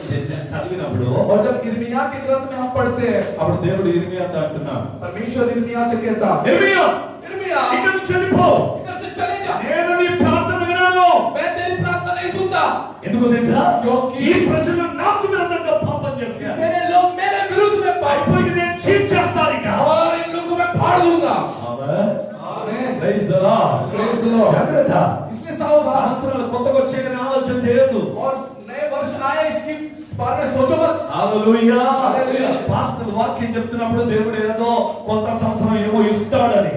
చదివినప్పుడు और जब इर्मिया के ग्रंथ में हम पढ़ते हैं అప్పుడు దేవుడు ఇర్మియాతో అంటున్నాడు, परमेश्वर इर्मिया से कहता ఇర్మియా इर्मिया ఇక్కడ నుంచి వెళ్ళిపో इधर से चले जा నేను నీ ప్రార్థన వినను मैं तेरी प्रार्थना नहीं सुनता ఎందుకు తెలుసా क्योंकि ఈ ప్రజలు నాకు విరుద్ధంగా పాపం చేశారు तेरे लोग मेरे विरुद्ध में पाप అయిపోయి నేను చీల్చేస్తాను ఇక और इन लोगों को मैं फाड़ दूंगा ఆమేన్. आमीन Praise the Lord. Praise the Lord. జాగ్రత్త. इसलिए सावधान సంవత్సరాలు కొత్తగా వచ్చేయని ఆలోచన చేయొద్దు. और नए वर्ष आए इसकी बारे में सोचो मत హల్లెలూయా. హల్లెలూయా. పాస్టర్ వాక్యం చెప్తున్నప్పుడు దేవుడు ఏదో కొత్త సంవత్సరం ఏమో ఇస్తాడని.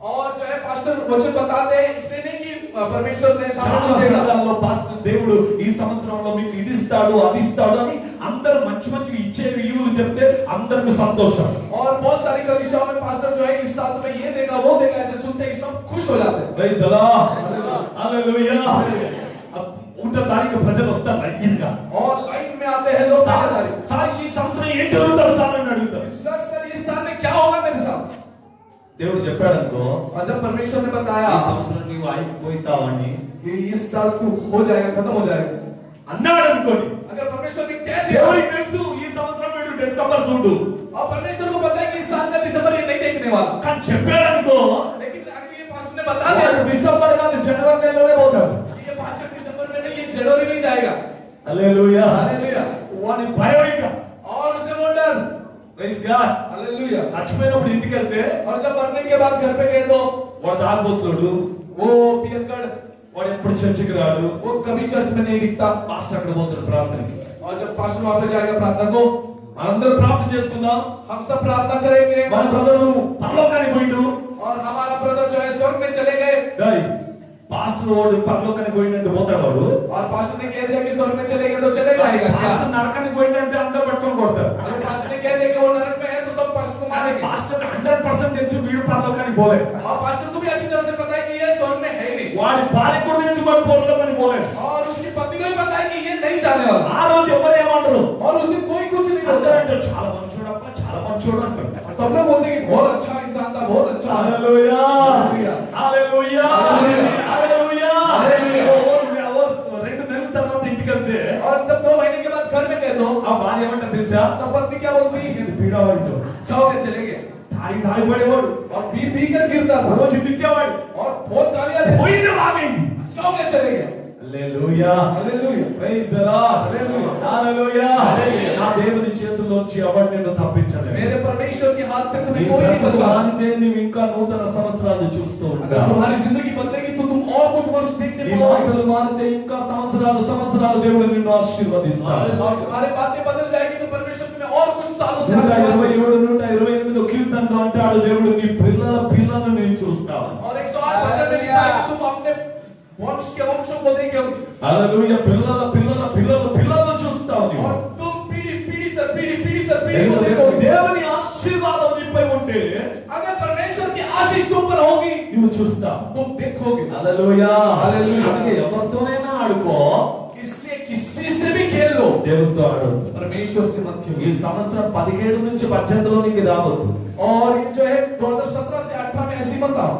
और जो है पास्टर वचन बताते हैं इसलिए नहीं कि परमेश्वर ने చాలా सामने देगा సందర్భాల్లో పాస్టర్ దేవుడు ఈ సంవత్సరంలో మీకు ఇది ఇస్తాడు అది ఇస్తాడు అని అందరూ మంచి మంచి ఇచ్చే ఈవులు చెప్తే అందరికి సంతోషం. और बहुत सारी कलीसियाओं में पास्टर जो है इस साल में ये देगा वो देगा ऐसे सुनते ही सब खुश हो जाते हैं Praise the Lord. హల్లెలూయా. ఒకటో తారీఖు ప్రజలు వస్తారు లైన్గా. और लाइन में आते हैं लोग पहले तारीख సార్ ఈ సంవత్సరం ఏం జరుగుతారు సార్ అని అడుగుతారు. सर इस साल में क्या होगा मेरे साथ దేవుడు చెప్పాడు అనుకో, और जब परमेश्वर ने बताया ఈ సంవత్సరం నీవు ఆగిపోతావని कि इस साल तू हो जाएगा खत्म हो जाएगा అన్నాడు అనుకోని अगर परमेश्वर ने कह दिया దేవుడికి తెలుసు ఈ సంవత్సరం వీడు డిసెంబర్ చూడు और परमेश्वर को पता है कि इस साल का दिसंबर ये नहीं देखने वाला కానీ చెప్పాడు అనుకో लेकिन अगर ये पास्टर ने बता दिया వాడు డిసెంబర్ కాదు జనవరి నెలలోనే పోతాడు. कि ये पास्टर दिसंबर में नहीं ये जनवरी में ही जाएगा హల్లెలూయా. हालेलुया వాని భయం ఇక और उसे वो डर ప్రైజ్ గాడ్. हालेलुया చచ్చిపోయినప్పుడు ఇంటికి వెళ్తే और जब मरने के बाद घर पे गए तो వాడు తాగబోతున్నాడు, वो पियक्कड़ వాడు ఎప్పుడు చర్చికి రాడు, वो कभी चर्च में नहीं दिखता పాస్టర్ అక్కడ పోతాడు ప్రార్థనకి. और जब पास्टर वहां पे जाएगा प्रार्थना को మనందరూ ప్రార్థన చేసుకుందాం. हम सब प्रार्थना करेंगे మన బ్రదరు పరలోకానికి పోయిండు. और हमारा ब्रदर जो है स्वर्ग में चले गए డై పాస్టర్ వాడు పరలోకానికి పోయిందంటే పోతాడు వాడు. और पास्टर ने कह दिया कि स्वर्ग में चले गए तो चले जाएगा क्या పాస్టర్ నరకానికి పోయిందంటే అందరూ పట్టుకొని కొడతారు. अगर पास्टर ने कह दिया कि वो नरक में है तो सब पास्टर को मारेंगे పాస్టర్ 100% తెలుసు వీడు పరలోకానికి పోలేదు. और पास्टर को भी अच्छी तरह से पता है कि ये स्वर्ग में है ही नहीं వాడి భార్య కూడా తెలుసు వాడు పరలోకానికి పోలేదు. और उसकी पत्नी को भी पता है कि ये नहीं जाने वाला ఆ రోజు ఎవరు ఏమంటారు? और उस दिन कोई कुछ नहीं बोलता అందరూ అంటే చాలా మంచోడప్ప చాలా మంచోడు అంటారు. सब लोग बोलते हैं कि बहुत अच्छा इंसान था बहुत अच्छा హల్లెలూయా. హల్లెలూయా. హల్లెలూయా. హల్లెలూయా. ఓ 2 నెలల తర్వాత ఇంటికి వెళ్తే और जब 2 महीने के बाद घर में गए तो ఆ భార్య ఏమంటారు తెలుసా? तो पत्नी क्या बोलती ఇది పీడావాడితో जाओगे चले गए తాగి పడేవాడు, और पी कर गिरता था రోజు తిట్టేవాడు, और बहुत गालियां देता పోయింది వాగైంది. जाओगे चले गए hallelujah. Hallelujah praise the Lord. Hallelujah. Hallelujah. Hallelujah. నా దేవుని చేతుల్లోంచి ఎవరు నిన్ను తప్పించలేరు. मेरे परमेश्वर के हाथ से నీ तुम्हें कोई नहीं బ్రతుకు बचा सकता మారితే నువ్వు ఇంకా నూతన సంవత్సరాలు చూస్తూ अगर ఉంటావు. तुम्हारी जिंदगी बदलेगी तो तुम और कुछ वर्ष देखने నీ पाओगे మాటలు మారితే ఇంకా సంవత్సరాలు దేవుడు నిన్ను ఆశీర్వదిస్తాడు. और तुम्हारे बातें बदल जाएगी तो परमेश्वर तुम्हें और कुछ सालों से 127 128 కీర్తనలో అంటాడు దేవుడు నీ పిల్లలను నేను చూస్తాను. और 108 वचन में लिखा है कि तुम अपने वंशों को देखोगे హల్లెలూయా. పిల్లలను చూస్తావు నీవు. और तुम पीढ़ी दर पीढ़ी को देखोगे దేవుని ఆశీర్వాదం నీపై ఉంటే अगर परमेश्वर की आशीष आशीष तुम पर होगी, నువ్వు చూస్తావు. तुम देखोगे। హల్లెలూయా. హల్లెలూయా. అందుకే ఎవరితోనైనా ఆడుకో, इसलिए किसी से भी खेल लो, దేవునితో ఆడొద్దు. परमेश्वर से मत ఈ खेलो। సంవత్సరం 17 నుంచి 18 లోనికి రావద్దు. और ये जो है 2017 से 18 में ऐसी मत आओ।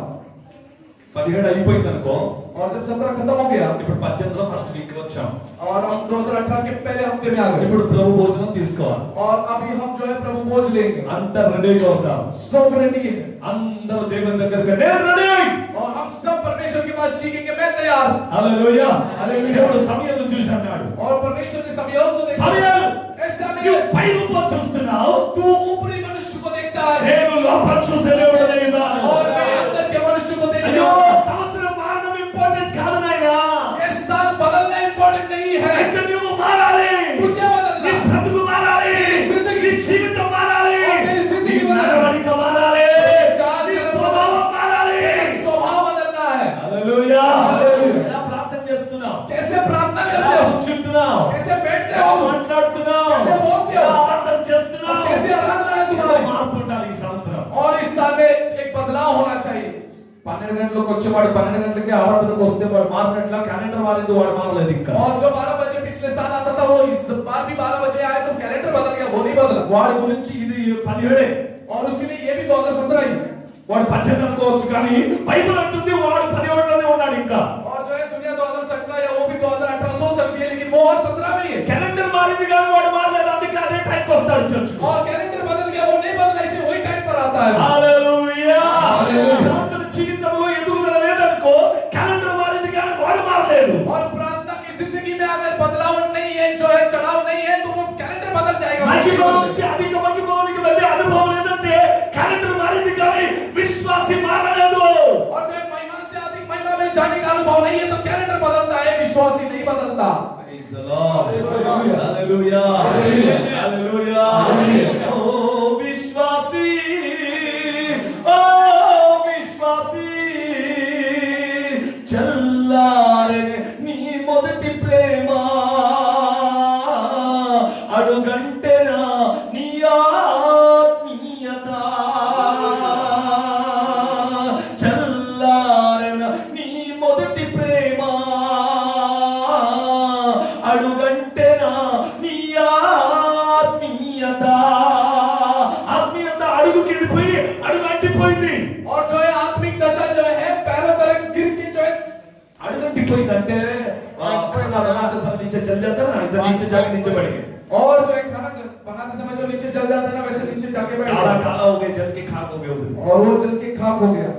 17 అయిపోయింది అనుకో, और जब 17 खत्म हो गया ఇప్పుడు 18 లో ఫస్ట్ వీక్ వచ్చాం. और हम 2018 के पहले हफ्ते में आ गए, ఇప్పుడు ప్రభు భోజనం తీసుకోవాలి. और अभी हम जो है प्रभु भोज लेंगे। అందరూ రెడీగా ఉంటాం. सब रेडी है, అందరూ దేవుని దగ్గరికి నేను రెడీ. और हम सब परमेश्वर के पास चीखेंगे मैं तैयार। హల్లెలూయా. హల్లెలూయా. దేవుడు సమయాన్ని చూసి అన్నాడు, और परमेश्वर ने समयल को देखा। సమయల్, ए समयल, నువ్వు పై రూపం చూస్తున్నావు, तू ऊपरी मनुष्य को देखता है, నేను లోపల చూసే దేవుడు లేదా. और मैं अंदर के मनुष्य को देखता అయ్యో हूं। సంవత్సరం మారడం ఇంపార్టెంట్ కాదు నాయనా. ये साल बदलना इंपॉर्टेंट नहीं है, అయితే నువ్వు మారాలి. तुझे నీ बदलना, బ్రతుకు మారాలి, నీ జీవితం మారాలి, तेरी जिंदगी నీ बदलना, నడవడిక మారాలి, चाल నీ चलन స్వభావం మారాలి. तेरा स्वभाव बदलना है। హల్లెలూయా. హల్లెలూయా. ఎలా ప్రార్థన చేస్తున్నావు, कैसे प्रार्थना ఎలా करते हो, కూర్చుంటున్నావు, कैसे बैठते ఎలా हो, మాట్లాడుతున్నావు, कैसे बोलते हो, ఎలా ప్రార్థన చేస్తున్నావు, कैसे आराधना है ఏదో तुम्हारी। మార్పు ఉండాలి ఈ సంవత్సరం. और इस साल में एक बदलाव होना चाहिए। 12 గంటలకు వచ్చేవాడు 12 గంటలకి ఆరాధనకు వస్తే వాడు మారినట్ల క్యాలెండర్ మారింది, వాడు మారలేదు ఇంకా. और जो 12 बजे पिछले साल आता था वो इस बार भी 12 बजे आए तो कैलेंडर बदल गया, वो नहीं बदला। వాడి గురించి ఇది 17 और उसके लिए ये भी 2017 ही। వాడు 18 అనుకోవచ్చు, కానీ బైబిల్ అంటుంది వాడు 17 లోనే ఉన్నాడు ఇంకా. और जो है दुनिया 2017 या वो भी 2018 सोच सकती है, लेकिन वो और 17 में ही है। క్యాలెండర్ మారింది కానీ వాడు మారలేదు, అందుకే అదే టైంకి వస్తాడు చర్చ్కు. और कैलेंडर बदल गया, वो नहीं बदला, इसलिए वही टाइम पर आता है। హల్లెలూయా. హల్లెలూయా. ప్రార్థన జీవితంలో ఎదుగుదల లేదనుకో, క్యాలెండర్ మారింది కానీ వాడు మారలేదు. और प्रार्थना की जिंदगी में अगर बदलाव नहीं है, जो है चढ़ाव नहीं है, तो वो कैलेंडर बदल जाएगा। మహిమ నుంచి అధిక మహిమలోనికి వెళ్ళే అనుభవం లేదంటే క్యాలెండర్ మారింది కానీ విశ్వాసి మారలేదు. और जो है महिमा से अधिक महिमा में जाने का अनुभव नहीं है, तो कैलेंडर बदलता है, विश्वासी नहीं बदलता। Praise the Lord. Hallelujah. Hallelujah. ఓ విశ్వాసి, ఓ విశ్వాసి, చల్లారే నీ మొదటి ప్రేమ, అడుగంటేనా నీ ఆత్మీయత, చల్లారెన నీ మొదటి ప్రేమ, అడుగంటేనా నీ ఆత్మీయత. ఆత్మీయత అడుగుకి వెళ్ళిపోయి అడుగు అంటిపోయింది. और जो है आत्मिक दशा जो है पैरों तरफ गिर के जो है అడుగంటిపోయిందంటే नीचे चल जाता ना, ऐसा नीचे जाके नीचे बढ़ गए, और जो है खाना बनाते समय जो नीचे जल जाता है ना, वैसे नीचे जाके बैठ काला गया, काला हो गए, जल के खाक हो गए उधर. और वो जल के खाक हो गया।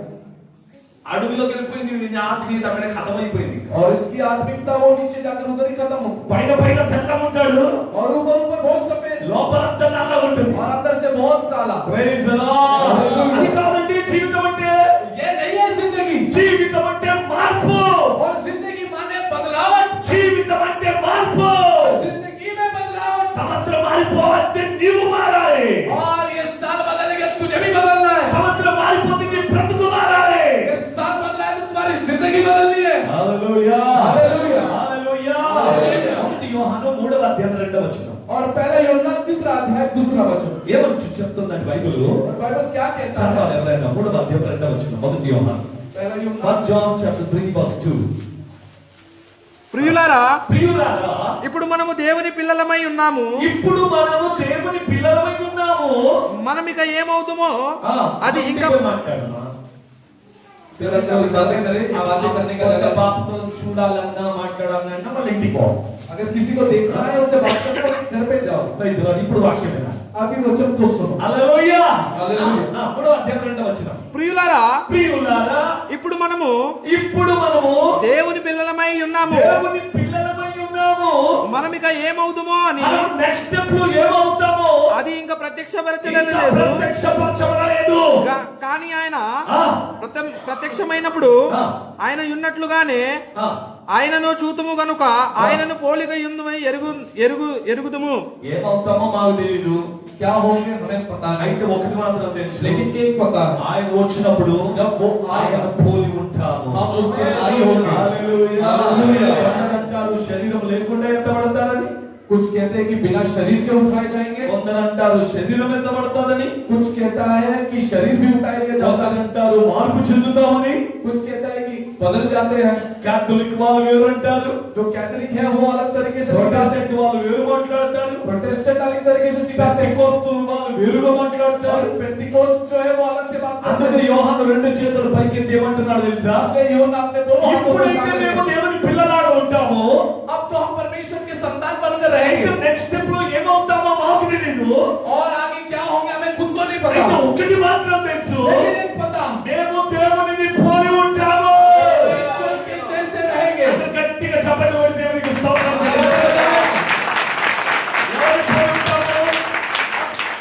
అడుగులోకి వెళ్ళిపోయింది, నీ ఆత్మీయత అక్కడే ఖతం అయిపోయింది. और इसकी आत्मिकता वो नीचे जाकर उधर ही खत्म हो, పైన పైన తెల్లగా ఉంటాడు, और ऊपर ऊपर बहुत सफेद లోపలంతా నల్లగా ఉంటుంది. और अंदर से बहुत काला। Praise the Lord. Hallelujah. అది కాదండి జీవితం అంటే. ये नहीं है जिंदगी, జీవితం అంటే మార్పు. और जिंदगी माने बदलावट, జీవితం అంటే మార్పు. जिंदगी में बदलावट। సంవత్సరం మారిపోతే నీవు మారాలి. और ये साल बदलेगा, तुझे भी बदलना है। సంవత్సరం మారిపోతే నీ బ్రతుకు మారాలి. ये साल बदला है तो तुम्हारी जिंदगी बदलनी है। హల్లెలూయా. హల్లెలూయా. హల్లెలూయా. హల్లెలూయా. మొదటి యోహాను 3వ అధ్యాయం 2వ వచనం. और पहला यूहन्ना 3रा अध्याय 2रा वचन। ఏమని చెప్తుందండి బైబిల్? बाइबल क्या कहता है? చదవాలి ఎవరైనా 3వ అధ్యాయం 2వ వచనం. మొదటి యోహాను पहला यूहन्ना 1 John chapter 3 verse 2. ప్రియులారా, ప్రియులారా, ఇప్పుడు మనము దేవుని పిల్లలమై ఉన్నాము, ఇప్పుడు మనము దేవుని పిల్లలమై ఉన్నాము. మనం ఇక ఏమవుతామో అది ఇంకా మాట్లాడమా, फिर हम बातें करें, बातें करने का लगा। బాబుతో చూడాలన్నా మాట్లాడాలన్నా వాళ్ళ ఇంటికి పో. अगर किसी को देखना है उनसे बात करो, घर पे जाओ। Praise lord. ఇప్పుడు వాక్యం వినండి. अभी वचन तो सुनो। హల్లెలూయా. హల్లెలూయా. 3వ అధ్యాయం 2వ వచనం. ప్రియులారా, ప్రియులారా, ఇప్పుడు మనము ఇప్పుడు మనము దేవుని పిల్లలమై ఉన్నాము, దేవుని పిల్లలమై ఉన్నాము. మనం ఇక ఏమవుతామో అని మనం నెక్స్ట్ స్టెప్ లో ఏమవుతామో అది ఇంకా ప్రత్యక్షపరచలేదు. ప్రత్యక్షపరచబడలేదు. కానీ ఆయన ఆ, ప్రత్యక్షమైనప్పుడు ఆ. ఆయన ఉన్నట్లుగానే ఆ, ఆయనను చూతుము గనుక ఆయనను పోలిక యుందుమని ఎరుగుదుము. ఏమవుతామో మాకు తెలియదు, क्या होंगे हमें पता नहीं, అయితే ఒకటి మాత్రం తెలుసు, लेकिन एक पता है, ఆయన వచ్చినప్పుడు जब वो ఆయన आएगा పోలి ఉంటాము. हम उसके आगे होंगे। హల్లెలూయా. హల్లెలూయా. అంటారు శరీరం లేకుండా ఎత్తబడతారని. कुछ कुछ कहते हैं कि बिना शरीर के उठाए जाएंगे, కొందరు అంటారు శరీరం ఎత్తబడతాదని, कुछ कहता है कि शरीर भी उठाया लिया जाता కొందరు है, అంటారు మార్పు చెందుతామని. कुछ कहता है कि बदल जाते हैं। క్యాథలిక్ వాళ్ళు వేరు అంటారు, जो कैथोलिक है वो अलग तरीके से सिखाते हैं, ప్రొటెస్టెంట్ వాళ్ళు వేరు మాట్లాడతారు, प्रोटेस्टेंट अलग तरीके से सिखाते हैं, పెంటెకోస్తు వాళ్ళు వేరుగా और మాట్లాడతారు. पेंटिकोस्ट जो है वो अलग से बात करते అందుకే हैं। యోహాను రెండు చేతులు పైకెత్తి ఏమంటున్నాడు తెలుసా? इसलिए यूहन्ना अपने दोनों हाथों को ఇప్పుడైతే उठाते మేము हैं। దేవుని పిల్లలాగా ఉంటాము, अब तो हम परमेश्वर के संतान बनकर అయితే रहेंगे, నెక్స్ట్ స్టెప్ లో ఏమవుతామో మాకు తెలియదు. और आगे क्या होंगे हमें खुद को नहीं అయితే पता, ఒకటి మాత్రం తెలుసు, लेकिन एक पता, మేము దేవునిని పోలి ఉంటాము. ईश्वर के जैसे रहेंगे। అందరూ గట్టిగా చప్పట్లు కొట్టి దేవునికి స్తోత్రం చేయండి. ఎవరిని పోలి ఉంటాము?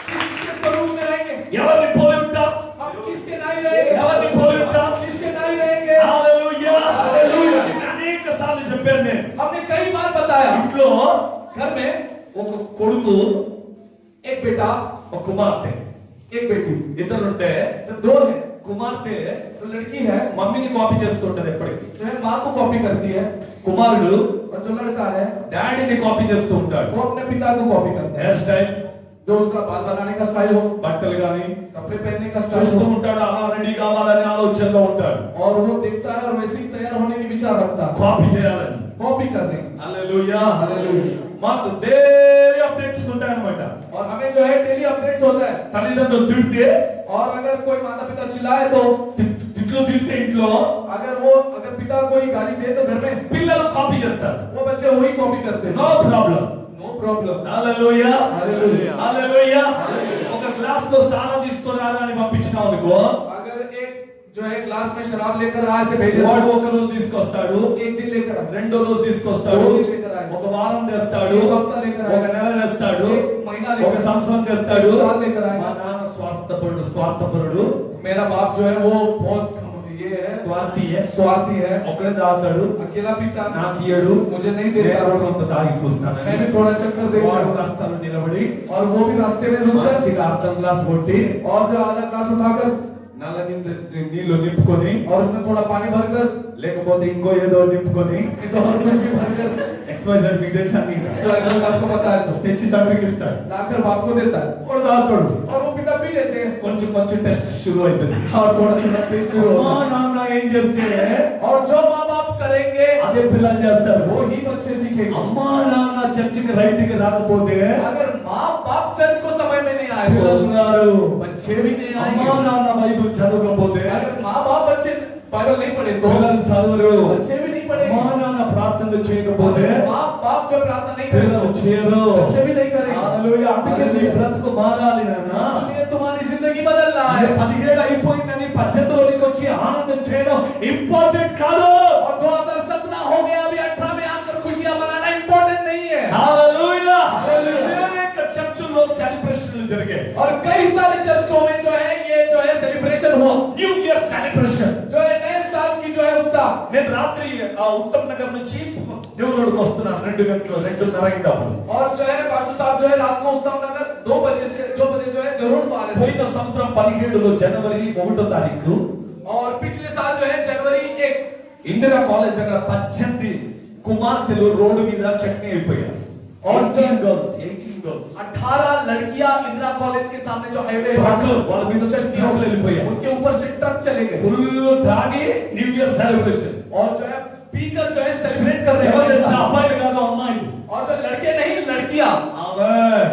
किसके स्वरूप में रहेंगे, ఎవరిని పోలి ఉంటాం? हम किसके नहीं रहेंगे, ఎవరిని పోలి ఉంటాం? किसके नहीं रहेंगे। హల్లెలూయా. హల్లెలూయా. అనేక సార్లు చెప్పాను నేను, हमने कई बार बताया, ఇంట్లో घर में ఒక కొడుకు, एक बेटा ఒక కుమార్తె, एक बेटी, ఇద్దరుంటే जब दो है కుమార్తె तो लड़की है మమ్మీని కాపీ చేస్తుంటది ఎప్పటికీ. जो है माँ को कॉपी करती है, కుమారుడు और जो लड़का है డాడీని కాపీ చేస్తూ ఉంటాడు. वो अपने पिता को कॉपी करता है, హెయిర్ స్టైల్, जो उसका बाल बनाने का स्टाइल हो, బట్టలు గాని कपड़े पहनने का स्टाइल చూస్తూ हो, ఉంటాడు, అలా రెడీ కావాలని ఆలోచనలో ఉంటాడు, और वो देखता है और वैसे ही तैयार होने की विचार रखता है, కాపీ చేయాలని. कॉपी करने की। హల్లెలూయా. हालेलुया। మాకు డైలీ అప్డేట్స్ ఉంటాయన్నమాట. और हमें जो है डेली अपडेट्स होता है, తల్లిదండ్రులు తిడితే, और अगर कोई माता पिता चिल्लाए तो, తిట్లు తిడితే ఇంట్లో अगर पिता कोई गाली दे तो घर में పిల్లలు కాపీ చేస్తారు. वो बच्चे वही कॉपी करते हैं, no problem. No problem. Hallelujah. Hallelujah. Hallelujah. ఒక గ్లాస్ లో సారా తీసుకురారా అని పంపించినాం అనుకో, अगर एक जो है ग्लास में शराब लेकर आए से भेजे, వాడు ఒక రోజు తీసుకొస్తాడు, एक दिन लेकर आए, రెండో రోజు తీసుకొస్తాడు, ఒక వారం తెస్తాడు, ఒక నెల తెస్తాడు, ఒక సంవత్సరం తెస్తాడు. మా నాన్న స్వార్థపరుడు, मेरा बाप जो है वो बहुत ये है, स्वार्थी है, ఒకడే తాగుతాడు, अकेला पीता, నాకు ఇయ్యడు, मुझे नहीं देता, నేను కొంత తాగి చూస్తాను. मैं भी थोड़ा चक्कर देता వాడు हूँ, రాస్తాను నిలబడి और वो भी रास्ते में रुक कर, మంచిగా అర్థం గ్లాస్ కొట్టి और जो आधा ग्लास उठाकर నల్ల నీళ్లు నింపుకొని, और उसमें थोड़ा पानी भरकर, లేకపోతే ఇంకో ఏదో నింపుకొని, तो और कुछ भी भरकर, XYZ విదేశాన్ని आपको पता है सब, తెచ్చి తండ్రికి ఇస్తాడు. लाकर बाप को देता है, వాడు తాగుతాడు, और वो पिता पी लेते हैं, కొంచెం కొంచెం టెస్ట్ షురు అవుతుంది. और थोड़ा सा टेस्ट शुरू అమ్మా होता है, నాన్న ఏం చేస్తే और जो माँ बाप करेंगे అదే పిల్లలు చేస్తారు. वो ही बच्चे सीखेंगे। అమ్మా నాన్న చర్చికి రైట్ కి రాకపోతే अगर माँ बाप चर्च को समय में नहीं आए పిల్లలు तो గారు, बच्चे भी नहीं అమ్మా आएंगे, నాన్న బైబిల్ చదవకపోతే अगर माँ बाप बच्चे बाइबल नहीं पढ़े तो పిల్లలు చదవరు. बच्चे भी नहीं पढ़ेंगे, అమ్మా నాన్న ప్రార్థన చేయకపోతే अगर माँ बाप जो प्रार्थना नहीं పిల్లలు करेंगे చేయరు. बच्चे भी नहीं करेंगे। హల్లెలూయా. అందుకే నీ బ్రతుకు మారాలి నాన్న. इसलिए तुम्हारी जिंदगी बदलना है, 17 అయిపోయిందని 18లోకి వచ్చి ఆనందం చేయడం ఇంపార్టెంట్ కాదు. और 2017 हो गया, अभी 18 में आकर खुशियां मनाना इम्पोर्टेंट नहीं है। హల్లెలూయా. హల్లెలూయా. అనేక చర్చిల్లో సెలబ్రేషన్లు జరిగాయి. और कई सारे चर्चों में जो है ये जो है सेलिब्रेशन हुआ, న్యూ ఇయర్ సెలబ్రేషన్. जो है नए साल की जो है उत्साह। నేను రాత్రి ఆ ఉత్తమ్ నగర్ నుంచి దేవుడికి వస్తున్నాను 2 గంటలు 2:30 అయిందప్పుడు. और जो है पास्टर साहब जो है रात को उत्तम नगर 2 बजे जो है देवरुण को आ रहे थे, పోయిన సంవత్సరం 17లో జనవరి 1వ తారీఖు और पिछले साल जो है जनवरी 1 ఇందిరా కాలేజ్ దగ్గర 18 కుమార్తెలు రోడ్డు మీద చట్నీ అయిపోయారు. और 18 గర్ల్స్ 18 लड़कियां इंदिरा कॉलेज के सामने जो हाईवे ట్రక్లు వాళ్ళ మీద చట్నీ వెళ్ళిపోయారు. उनके ऊपर से ट्रक चले गए, ఫుల్ తాగి న్యూ ఇయర్ సెలబ్రేషన్. और जो है पीकर जो है सेलिब्रेट कर रहे ఎవరు తెలుసా? हैं, అబ్బాయిలు కాదు అమ్మాయిలు. और जो लड़के नहीं लड़कियां, ఆమేన్.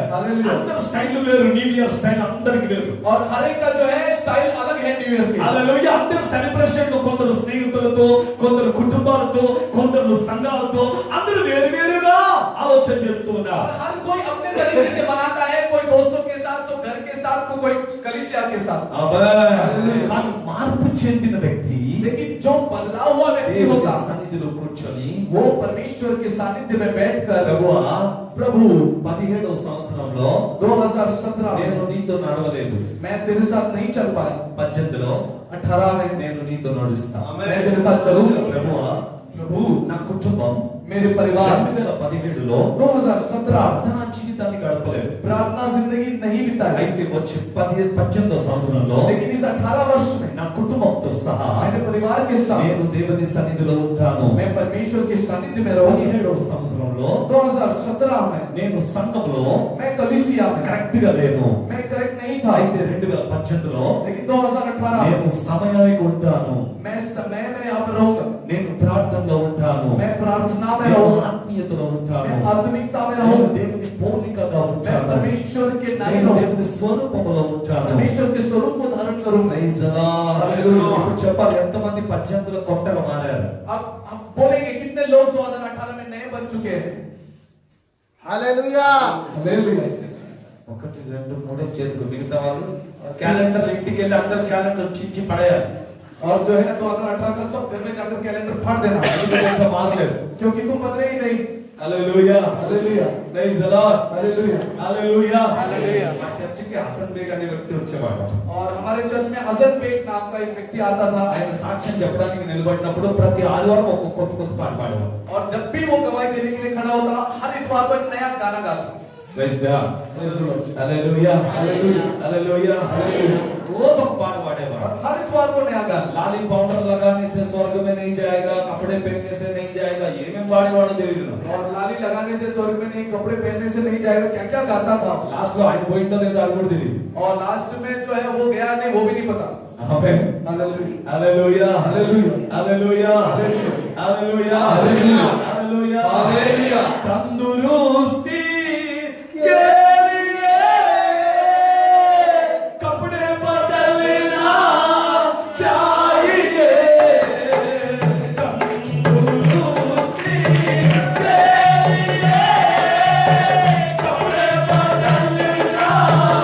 అందరూ స్టైల్ వేరు, న్యూ ఇయర్ స్టైల్ అందరికి వేరు. और हर एक का जो है स्टाइल अलग है न्यూ ईयर की। హల్లెలూయా. అందరూ సెలబ్రేషన్ లో కొందరు స్నేహితులతో, కొందరు కుటుంబాలతో, కొందరు సంఘాలతో అందరూ వేరు వేరుగా ఆలోచన చేస్తూ ఉన్నారు. और हर कोई अपने तरीके से मनाता है, कोई दोस्तों के साथ, तो घर के साथ, तो कोई कलीसिया के साथ। ఆమేన్. కానీ మార్పు చెందిన వ్యక్తి लेकिन जो बदलाव हुआ व्यक्ति దేవుని होगा సన్నిధిలో కూర్చొని, वो परमेश्वर के सानिध्य में बैठकर, ప్రభువా, प्रभु 17వ సంవత్సరంలో 2017 నేను में నీతో నడవలేదు, मैं तेरे साथ नहीं चल पाया, 18లో 18 में నేను నీతో నడుస్తా. मैं तेरे साथ चलूंगा। ప్రభువా, प्रभु నా కుటుంబం मेरे परिवार 2017లో 2017 ప్రార్థనా జీవితాన్ని గడపలేదు. प्रार्थना जिंदगी नहीं बिताई, అయితే వచ్చే 18వ సంవత్సరంలో लेकिन इस 18 वर्ष में నా కుటుంబంతో సహా मेरे परिवार के साथ నేను దేవుని సన్నిధిలో ఉంటాను. मैं परमेश्वर के सानिध्य में रहूंगा। 17వ సంవత్సరంలో 2017 में నేను సంఘంలో मैं कलीसिया में కరెక్ట్ గా లేను. मैं करेक्ट नहीं था, అయితే 2018లో लेकिन 2018 నేను సమయానికి ఉంటాను. मैं समय में यहाँ पर रहूंगा, నేను ప్రార్థనలో ఉంటాను. मैं प्रार्थना में నేను रहूंगा, ఆత్మీయతలో ఉంటాను. मैं आत्मिकता में నేను रहूंगा, దేవుని పోలికగా मैं ఉంటాను. परमेश्वर के नाई నేను रहूंगा, దేవుని స్వరూపంలో ఉంటాను. परमेश्वर के स्वरूप को धारण करूंगा। Praise the Lord. Hallelujah. ఇప్పుడు చెప్పాలి, ఎంతమంది 18లో కొత్తగా మారారు? अब बोलेंगे कितने लोग 2018 में नए बन चुके हैं? హల్లెలూయా. हालेलुया। 1 2 3 చేతులు. మిగతా వాళ్ళు క్యాలెండర్ ఇంటికి వెళ్ళి అందరు క్యాలెండర్ చించి పడేయాలి. और जो है ना 2018 का सब घर में जाकर कैलेंडर फाड़ देना, ఇంకా మారలేదు. क्योंकि तुम बदले ही नहीं। Hallelujah. Hallelujah, praise the lord. Hallelujah. Hallelujah. Hallelujah. మా చర్చికి హసన్ బేగ్ అనే వ్యక్తి వచ్చేవాడు. और हमारे चर्च में हसन बेग नाम का एक व्यक्ति आता था, ఆయన సాక్ష్యం చెప్పడానికి నిలబడినప్పుడు ప్రతి ఆదివారం ఒక కొత్త పాట పాడేవాడు. और जब भी वो गवाही देने के लिए खड़ा होता, हर इतवार को एक नया गाना गाता। Praise the Lord. Hallelujah. Hallelujah, hallelujah. రోజు ఒక పాట పాడేవాడు. और हर इतवार को नया गाना। लाली पाउडर लगाने से स्वर्ग में नहीं जाएगा, कपड़े पहनने से नहीं जाएगा, ये में పాడేవాడు తెలియదు. और लाली लगाने से स्वर्ग में नहीं, कपड़े पहनने से नहीं जाएगा, क्या क्या गाता था। లాస్ట్ లో ఆయన పోయిందో లేదో అది కూడా తెలియదు. और लास्ट में जो है वो गया नहीं, वो भी नहीं पता। ఆమేన్. Hallelujah, hallelujah. Hallelujah, hallelujah. Hallelujah. హల్లెలూయా. हालेलुया। तंदुरुस्ती के लिए कपड़े बदलना चाहिए. तंदुरुस्ती के लिए कपड़े बदलना चाहिए.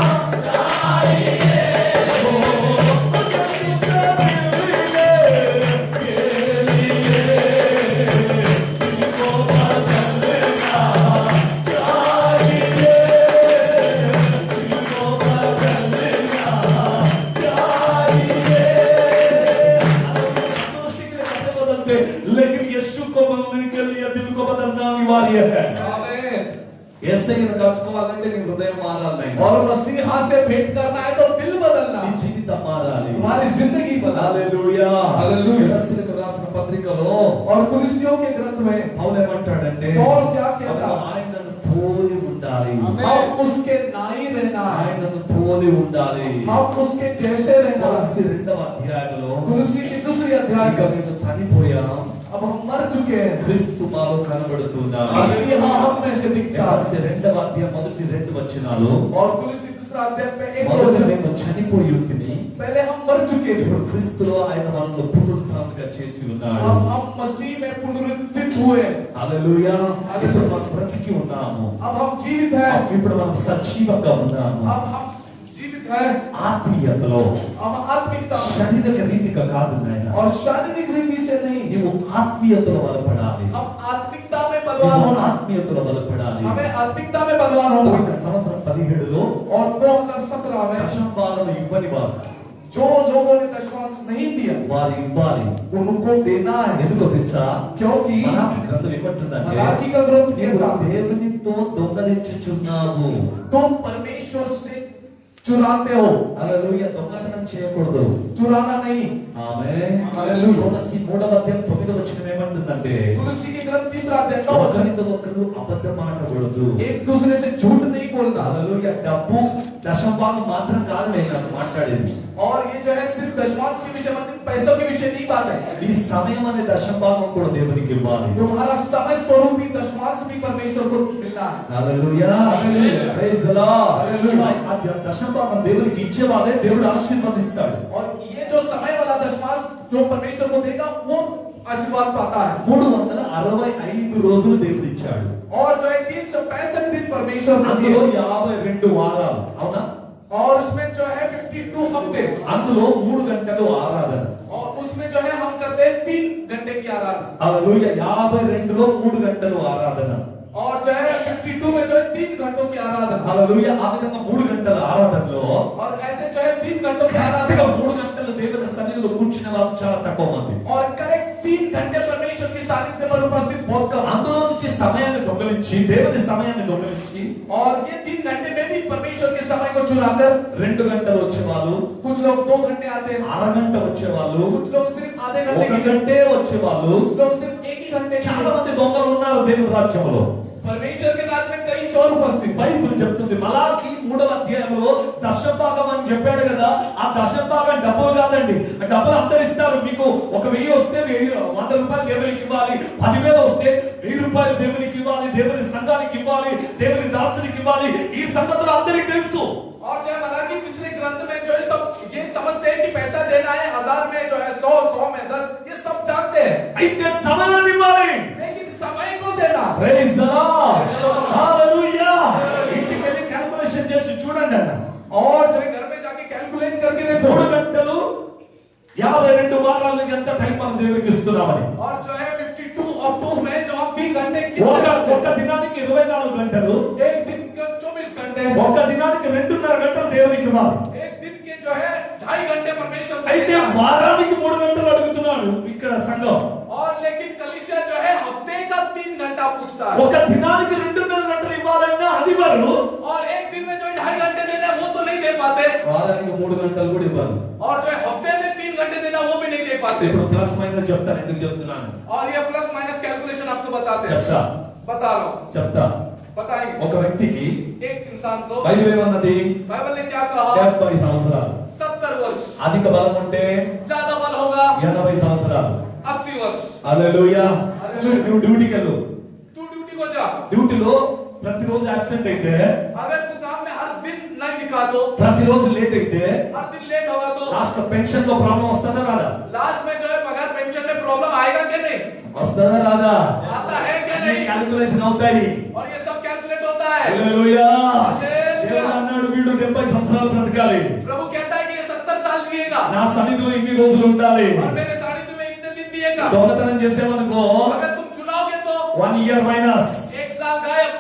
लेकिन यीशु को बनने के लिए दिल को बदलना अनिवार्य है. आमीन। యేసయ్యను కలుసుకోవాలంటే నీ హృదయం మారాలి. और मसीहा से भेंट करना है तो दिल बदलना, నీ జీవితం మారాలి. तुम्हारी जिंदगी बदलना। హల్లెలూయా. హల్లెలూయా. కొలస్సీలకు రాసిన పత్రికలో और कुलिसियों के ग्रंथ में పౌలు ఏమంటాడంటే పౌలు क्या कहता? ఆయనను పోలి ఉండాలి. हम उसके नाई रहना है, ఆయనను పోలి ఉండాలి. हम उसके जैसे रहना है। కొలస్సీ 2వ అధ్యాయంలో कुलिसी की दूसरी अध्याय ఇక का, మేము చనిపోయాం, अब हम मर चुके हैं, క్రీస్తు మాలో కనబడుతున్నాడు. मसीहा हम में से दिखता है। కొలస్సీ 2వ అధ్యాయం మొదటి 2 వచనాలు, और कुलिसी दूसरा अध्याय में एक మొదట वचन, మేము చనిపోయి ఉంటిని, पहले हम मर चुके थे, ఇప్పుడు క్రీస్తులో ఆయన మనల్ని పునరుత్థానంగా చేసి ఉన్నాడు. अब हम मसीह में पुनरुत्थित हुए, హల్లెలూయా. ఇప్పుడు మనం బ్రతికి ఉన్నాము. अब हम जीवित हैं, ఇప్పుడు మనం సజీవంగా ఉన్నాము. अब हम जीवित हैं, ఆత్మీయతలో, अब आत्मिकता में, శారీరక రీతిగా కాదు నాయన. और शारीरिक रीति से नहीं, నీవు ఆత్మీయతలో బలపడాలి. हम आत्मिकता में बलवान నీవు होना, ఆత్మీయతలో బలపడాలి. हमें आत्मिकता में बलवान होना। పోయిన సంవత్సరం 17లో और 2017 में దశంభాగం ఇవ్వని వారు जो लोगों ने दशमांश नहीं दिया, వారు ఇవ్వాలి. उनको देना है, ఎందుకో తెలుసా? क्योंकि మలాకి గ్రంథం ఏమంటుందంటే, मलाकी का ग्रंथ నీవు कहता, దేవునితో దొంగలించుచున్నావు. तुम परमेश्वर से चुराते हो, హల్లెలూయా. దొంగతనం చేయకూడదు. चुराना नहीं। ఆమేన్. హల్లెలూయా. కొలస్సీ 3వ అధ్యాయం 9వ వచనం ఏమంటుందంటే, तुलसी के ग्रंथ तीसरा अध्याय 9 वचन, ఒకరితో ఒకరు అబద్ధమాడకూడదు. एक दूसरे से झूठ नहीं बोलना। హల్లెలూయా. డబ్బు దశంభాగం మాత్రం కాదు నేను నాకు మాట్లాడేది. और ये जो है सिर्फ दशमांश के विषय मतलब पैसों के विषय नहीं बात है, నీ సమయం అనే దశంభాగం కూడా దేవునికి ఇవ్వాలి. तुम्हारा समय स्वरूपी दशमांश भी परमेश्वर को मिलना है। Hallelujah. Hallelujah. Praise the Lord. Hallelujah. ఆ దశంభాగం దేవునికి ఇచ్చేవాడే దేవుడు ఆశీర్వదిస్తాడు. और ये जो समय वाला दशमांश जो परमेश्वर को देगा वो आशीर्वाद पाता है। 365 రోజులు దేవుడు ఇచ్చాడు. और जो है 365 दिन परमेश्वर को అందులో दिए, 52 వారాలు. అవునా? और उसमें जो है 52 हफ्ते, అందులో 3 గంటలు ఆరాధన. और उसमें जो है हम करते हैं 3 घंटे की आराधना, హల్లెలూయా. 52లో 3 గంటలు ఆరాధన. और जो है 52 में जो है 3 घंटों की आराधना, హల్లెలూయా. ఆ విధంగా 3 గంటల ఆరాధనలో और ऐसे जो है 3 घंटों की కరెక్ట్గా आराधना, 3 గంటలు దేవుని సన్నిధిలో కూర్చునే వాళ్ళు చాలా తక్కువ మంది. और करेक्ट 3 घंटे परमेश्वर के साथ सानिध्य पर उपस्थित बहुत कम। అందులో నుంచి సమయాన్ని దొంగలించి దేవుని సమయాన్ని దొంగలించి और ये 3 घंटे में भी परमेश्वर के समय को चुराकर 2 గంటలు వచ్చేవాళ్ళు, कुछ लोग 2 घंटे आते हैं, అరగంట వచ్చేవాళ్ళు, कुछ लोग सिर्फ आधे घंटे 1 के लिए, గంటే వచ్చేవాళ్ళు. कुछ लोग सिर्फ 1 ही घंटे के చాలా लिए। మంది దొంగలు ఉన్నారు దేవుని రాజ్యంలో. परमेश्वर के राज में कई चोर उपस्थित। బైబిల్ చెప్తుంది మలాకి 3వ అధ్యాయంలో దశభాగం అని చెప్పాడు కదా. ఆ దశభాగం డబ్బులు కాదండి, ఆ డబ్బులు అందరు ఇస్తారు. మీకు 1000 వస్తే 100 రూపాయలు దేవునికి ఇవ్వాలి, 10,000 వస్తే 1000 రూపాయలు దేవునికి ఇవ్వాలి, దేవుని సంఘానికి ఇవ్వాలి, దేవుని దాసునికి ఇవ్వాలి. ఈ సంగతులు అందరికీ తెలుసు. और जो है मलाकी तीसरे ग्रंथ में जो है सब ये समझते हैं कि पैसा देना है, 1000 में जो है 100, 100 में 10, ये सब जानते हैं, అయితే సమయాన్ని ఇవ్వాలి. लेकिन समय को देना। ప్రైజ్ ది లార్డ్, హల్లెలూయా. ఇంటికి వెళ్ళి క్యాల్కులేషన్ చేసి చూడండి అన్న. और जो है घर में जाके कैलकुलेट करके देखो 3 గంటలు 52 వారాలకు ఎంత టైం మనం దేవునికి ఇస్తున్నామని. और जो है 52 ऑफ 2 में जो हम 3 घंटे ఒక దినానికి 24 గంటలు, एक दिन का 24 घंटे, ఒక దినానికి 2.5 గంటలు దేవునికి ఇవ్వాలి. एक दिन के जो है 2.5 घंटे परमेश्वर को అయితే देना। వారానికి 3 గంటలు అడుగుతున్నాడు ఇక్కడ సంఘం. और लेकिन कलीसिया जो है हफ्ते का 3 घंटा पूछता है, ఒక దినానికి 2.5 గంటలు ఇవ్వాలన్నా అది వారు, और एक दिन में जो 2.5 घंटे देना है वो तो नहीं दे पाते, వారానికి 3 గంటలు కూడా ఇవ్వాలి. और जो है हफ्ते में 3 घंटे देना वो भी नहीं दे पाते। ఇప్పుడు ప్లస్ మైనస్ చెప్తాను, ఎందుకు చెప్తున్నాను और ये प्लस माइनस कैलकुलेशन आपको बताते हैं, చెప్తా बता रहा हूँ, చెప్తా. बताएंगे। ఒక వ్యక్తికి एक इंसान को బైబిల్ ఏమన్నది? बाइबल ने क्या कहा, 70 సంవత్సరాలు, 70 वर्ष, అధిక బలం ఉంటే ज्यादा बल होगा 80 సంవత్సరాలు. 80 वर्ष। హల్లెలూయా. నువ్వు డ్యూటీకి వెళ్ళు, तू ड्यूटी को जा, డ్యూటీలో ప్రతిరోజు అబ్సెంట్ అయితే, अगर तू काम में हर दिन नहीं दिखा तो, ప్రతిరోజు లేట్ అయితే हर दिन लेट होगा तो లాస్ట్ పెన్షన్ లో ప్రాబ్లం వస్తుందా రాదా? लास्ट में जो है पगार पेंशन में प्रॉब्लम आएगा क्या नहीं, వస్తుందా రాదా? आता है क्या అన్ని नहीं, క్యాలిక్యులేషన్ అవుతాయి. और ये सब कैलकुलेट होता है। హల్లెలూయా. హల్లెలూయా. దేవుడు అన్నాడు వీడు 70 సంవత్సరాలు బ్రతకాలి, प्रभु कहता है कि ये 70 साल जिएगा నా సన్నిధిలో ఇన్ని రోజులు ఉండాలి. और मेरे सानिध्य में इतने दिन दिएगा। దొంగతనం చేసేవనుకో अगर तुम चुनाओगे तो 1 ఇయర్ మైనస్, 1 साल गायब,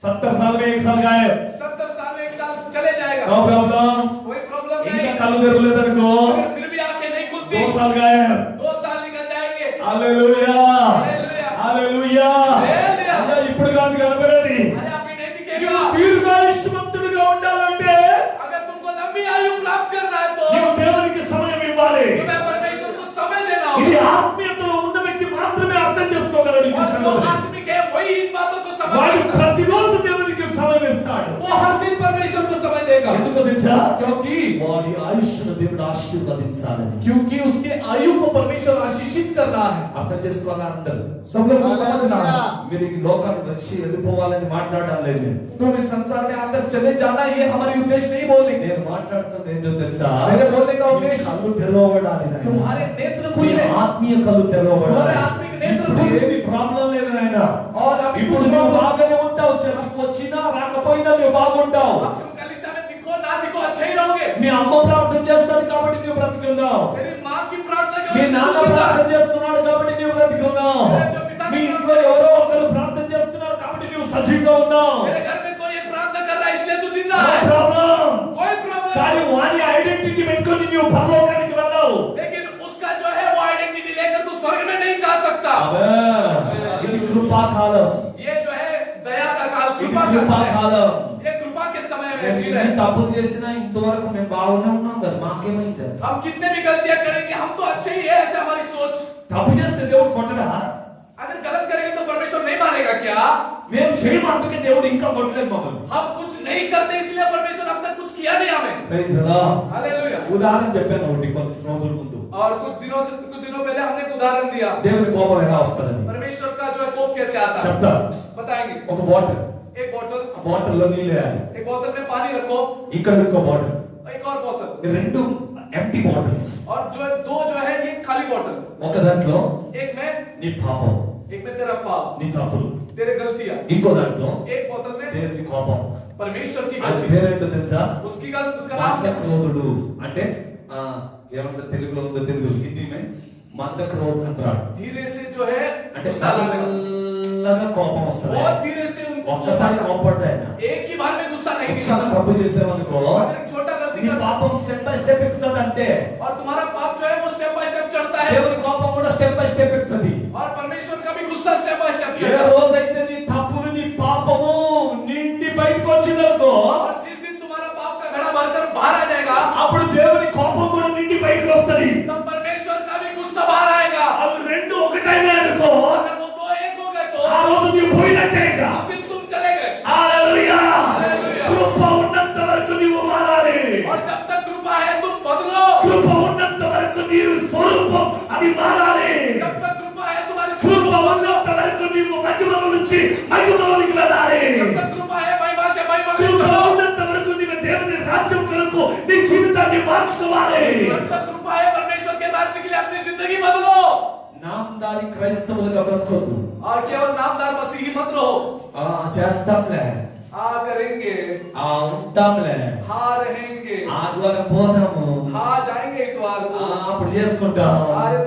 70 साल में 1 साल गायब. 70 साल में 1 साल चले जाएगा, నో ప్రాబ్లం. कोई प्रॉब्लम ఇంకా नहीं। కళ్ళు తెరవలేదనుకో अगर फिर भी आंखें नहीं खुलती 2 साल गायब. 2 साल निकल जाएंगे। హల్లెలూయా. హల్లెలూయా. హల్లెలూయా. హల్లెలూయా. అయ్యా ఇప్పుడు కాదు కనబడేది. अरे अभी नहीं నీవు दिखेगा। దీర్ఘాయుష్మంతుడిగా ఉండాలంటే अगर तुमको लंबी आयु प्राप्त करना है तो నీవు దేవునికి సమయం ఇవ్వాలి. तुम्हें परमेश्वर को समय देना ఇది होगा। ఆత్మీయతలో ఉన్న వ్యక్తి మాత్రమే అర్థం చేసుకోగలడు ఈ और जो సంగతిని. आत्मिक है वही इन बातों को समझ వాడు सकता है। ప్రతిరోజు దేవునికి సమయం ఇస్తాడు. वो हर दिन परमेश्वर को समय देगा, ఎందుకో తెలుసా? क्योंकि వాడి ఆయుష్ను దేవుడు ఆశీర్వదించాలని. क्योंकि उसके आयु को परमेश्वर आशीषित करना है। అర్థం చేసుకోవాలని అంటారు. सब लोग को समझना है। మీరు ఈ లోకాన్ని వచ్చి వెళ్ళిపోవాలని మాట్లాడడం లేదు నేను. तुम इस संसार में आकर चले जाना ये हमारी उद्देश्य नहीं बोलने నేను మాట్లాడుతుంది ఏంటో తెలుసా? मेरे बोलने का उद्देश्य కళ్ళు తెరవబడాలి నాయనా. तुम्हारे नेत्र నీ खुले ఆత్మీయ కళ్ళు తెరవబడాలి. तुम्हारे आत्मिक नेत्र ఇప్పుడు खुले ఏమీ ప్రాబ్లం లేదు నాయనా. और अभी ఇప్పుడు कुछ నువ్వు प्रॉब्लम బాగానే ఉంటావు, చర్చికి వచ్చినా రాకపోయినా నువ్వు బాగుంటావు. अब तुम कलीसिया में दिखो ना दिखो अच्छे ही रहोगे। మీ అమ్మ ప్రార్థన చేస్తాడు కాబట్టి నువ్వు బ్రతుకున్నావు. तेरी माँ की प्रार्थना की మీ वजह से నాన్న तू जिंदा ప్రార్థన है। చేస్తున్నాడు కాబట్టి నువ్వు బ్రతుకున్నావు. మీ ఇంట్లో ఎవరో ఒకరు ప్రార్థన చేస్తున్నారు కాబట్టి నువ్వు సజీవంగా ఉన్నావు. मेरे घर में कोई एक प्रार्थना कर रहा है इसलिए तू जिंदा నో है। ప్రాబ్లం. कोई प्रॉब्लम కానీ వారి ఐడెంటిటీ పెట్టుకొని నువ్వు పరలోకానికి వెళ్ళావు. लेकिन उसका जो है वो आइडेंटिटी लेकर तू स्वर्ग में नहीं जा सकता। ఇది కృపాకాలం. ये जो है दया का काल, ఇది कृपा का समय, కృపాకాలం. ये कृपा के समय में మేము जी ఎన్ని रहे हैं। తప్పులు చేసినా ఇంతవరకు మేము బాగానే ఉన్నాం కదా, మాకేమైంది? हम कितने भी गलतियां करेंगे हम तो अच्छे ही है, ऐसे हमारी सोच। తప్పు చేస్తే దేవుడు కొట్టడా? अगर गलत करेंगे तो परमेश्वर नहीं मारेगा क्या? మేము చేయమందుకే దేవుడు ఇంకా కొట్టలేదు మమ్మల్ని. हम कुछ नहीं करते इसलिए परमेश्वर अब तक कुछ किया नहीं हमें। Praise the lord. हालेलुया। ఉదాహరణ చెప్పాను ఒకటి కొన్ని రోజుల ముందు. और कुछ दिनों पहले हमने एक उदाहरण दिया దేవుని కోపం ఎలా వస్తుందని परमेश्वर का जो है कोप कैसे आता है, చెప్తా. बताएंगे। ఒక బాటిల్, एक बोतल, ఆ బాటిల్లో నీళ్ళు వేయాలి. एक बोतल में पानी रखो, ఇక్కడ ఇంకో బాటిల్, एक और बोतल, ఈ రెండు ఎంప్టీ బాటిల్స్. और जो है दो जो है ये खाली बोतल। ఒక దాంట్లో एक में నీ పాపం, तेरा पाप, నీ తప్పులు, तेरे गलतियां। ఇంకో దాంట్లో एक बोतल में దేవుని కోపం. परमेश्वर की అది गलती, పేరేంటో తెలుసా? उसकी गलती, उसका नाम क्या? మందక్రోధుడు. అంటే ఏమంటారు తెలుగులో ఉందో తెలుగు, హిందీ మే మందక్రోధ్ అంటారు. धीरे से जो है అంటే गुस्सा लाने का, చల్లగా కోపం వస్తుంది. बहुत धीरे से उनको ఒక్కసారి కోపడ్డా ఆయన. एक ही बार में गुस्सा नहीं ఒకసారి निकलता। తప్పు చేసామనుకో अगर एक छोटा गलती నీ कर పాపం స్టెప్ బై స్టెప్ ఎక్కుతుంది అంతే. और तुम्हारा पाप जो है वो स्टेप बाय स्टेप चढ़ता है, దేవుని కోపం కూడా స్టెప్ బై స్టెప్ ఎక్కుతుంది. और परमेश्वर నుంచి మహిమలోనికి వెళ్ళాలి. जब तक कृपा है महिमा से महिमा में కృప चलो। ఉన్నంత వరకు నీవు దేవుని రాజ్యం కొరకు నీ జీవితాన్ని మార్చుకోవాలి. जब तक कृपा है परमेश्वर के राज्य के लिए अपनी जिंदगी बदलो నామధారి క్రైస్తవులుగా బ్రతకొద్దు. और केवल नामदार मसीही मत रहो। చేస్తాంలే, करेंगे, ఉంటాంలే, रहेंगे, ఆదివారం పోదాము, जाएंगे इतवार को, అప్పుడు చేసుకుంటాం.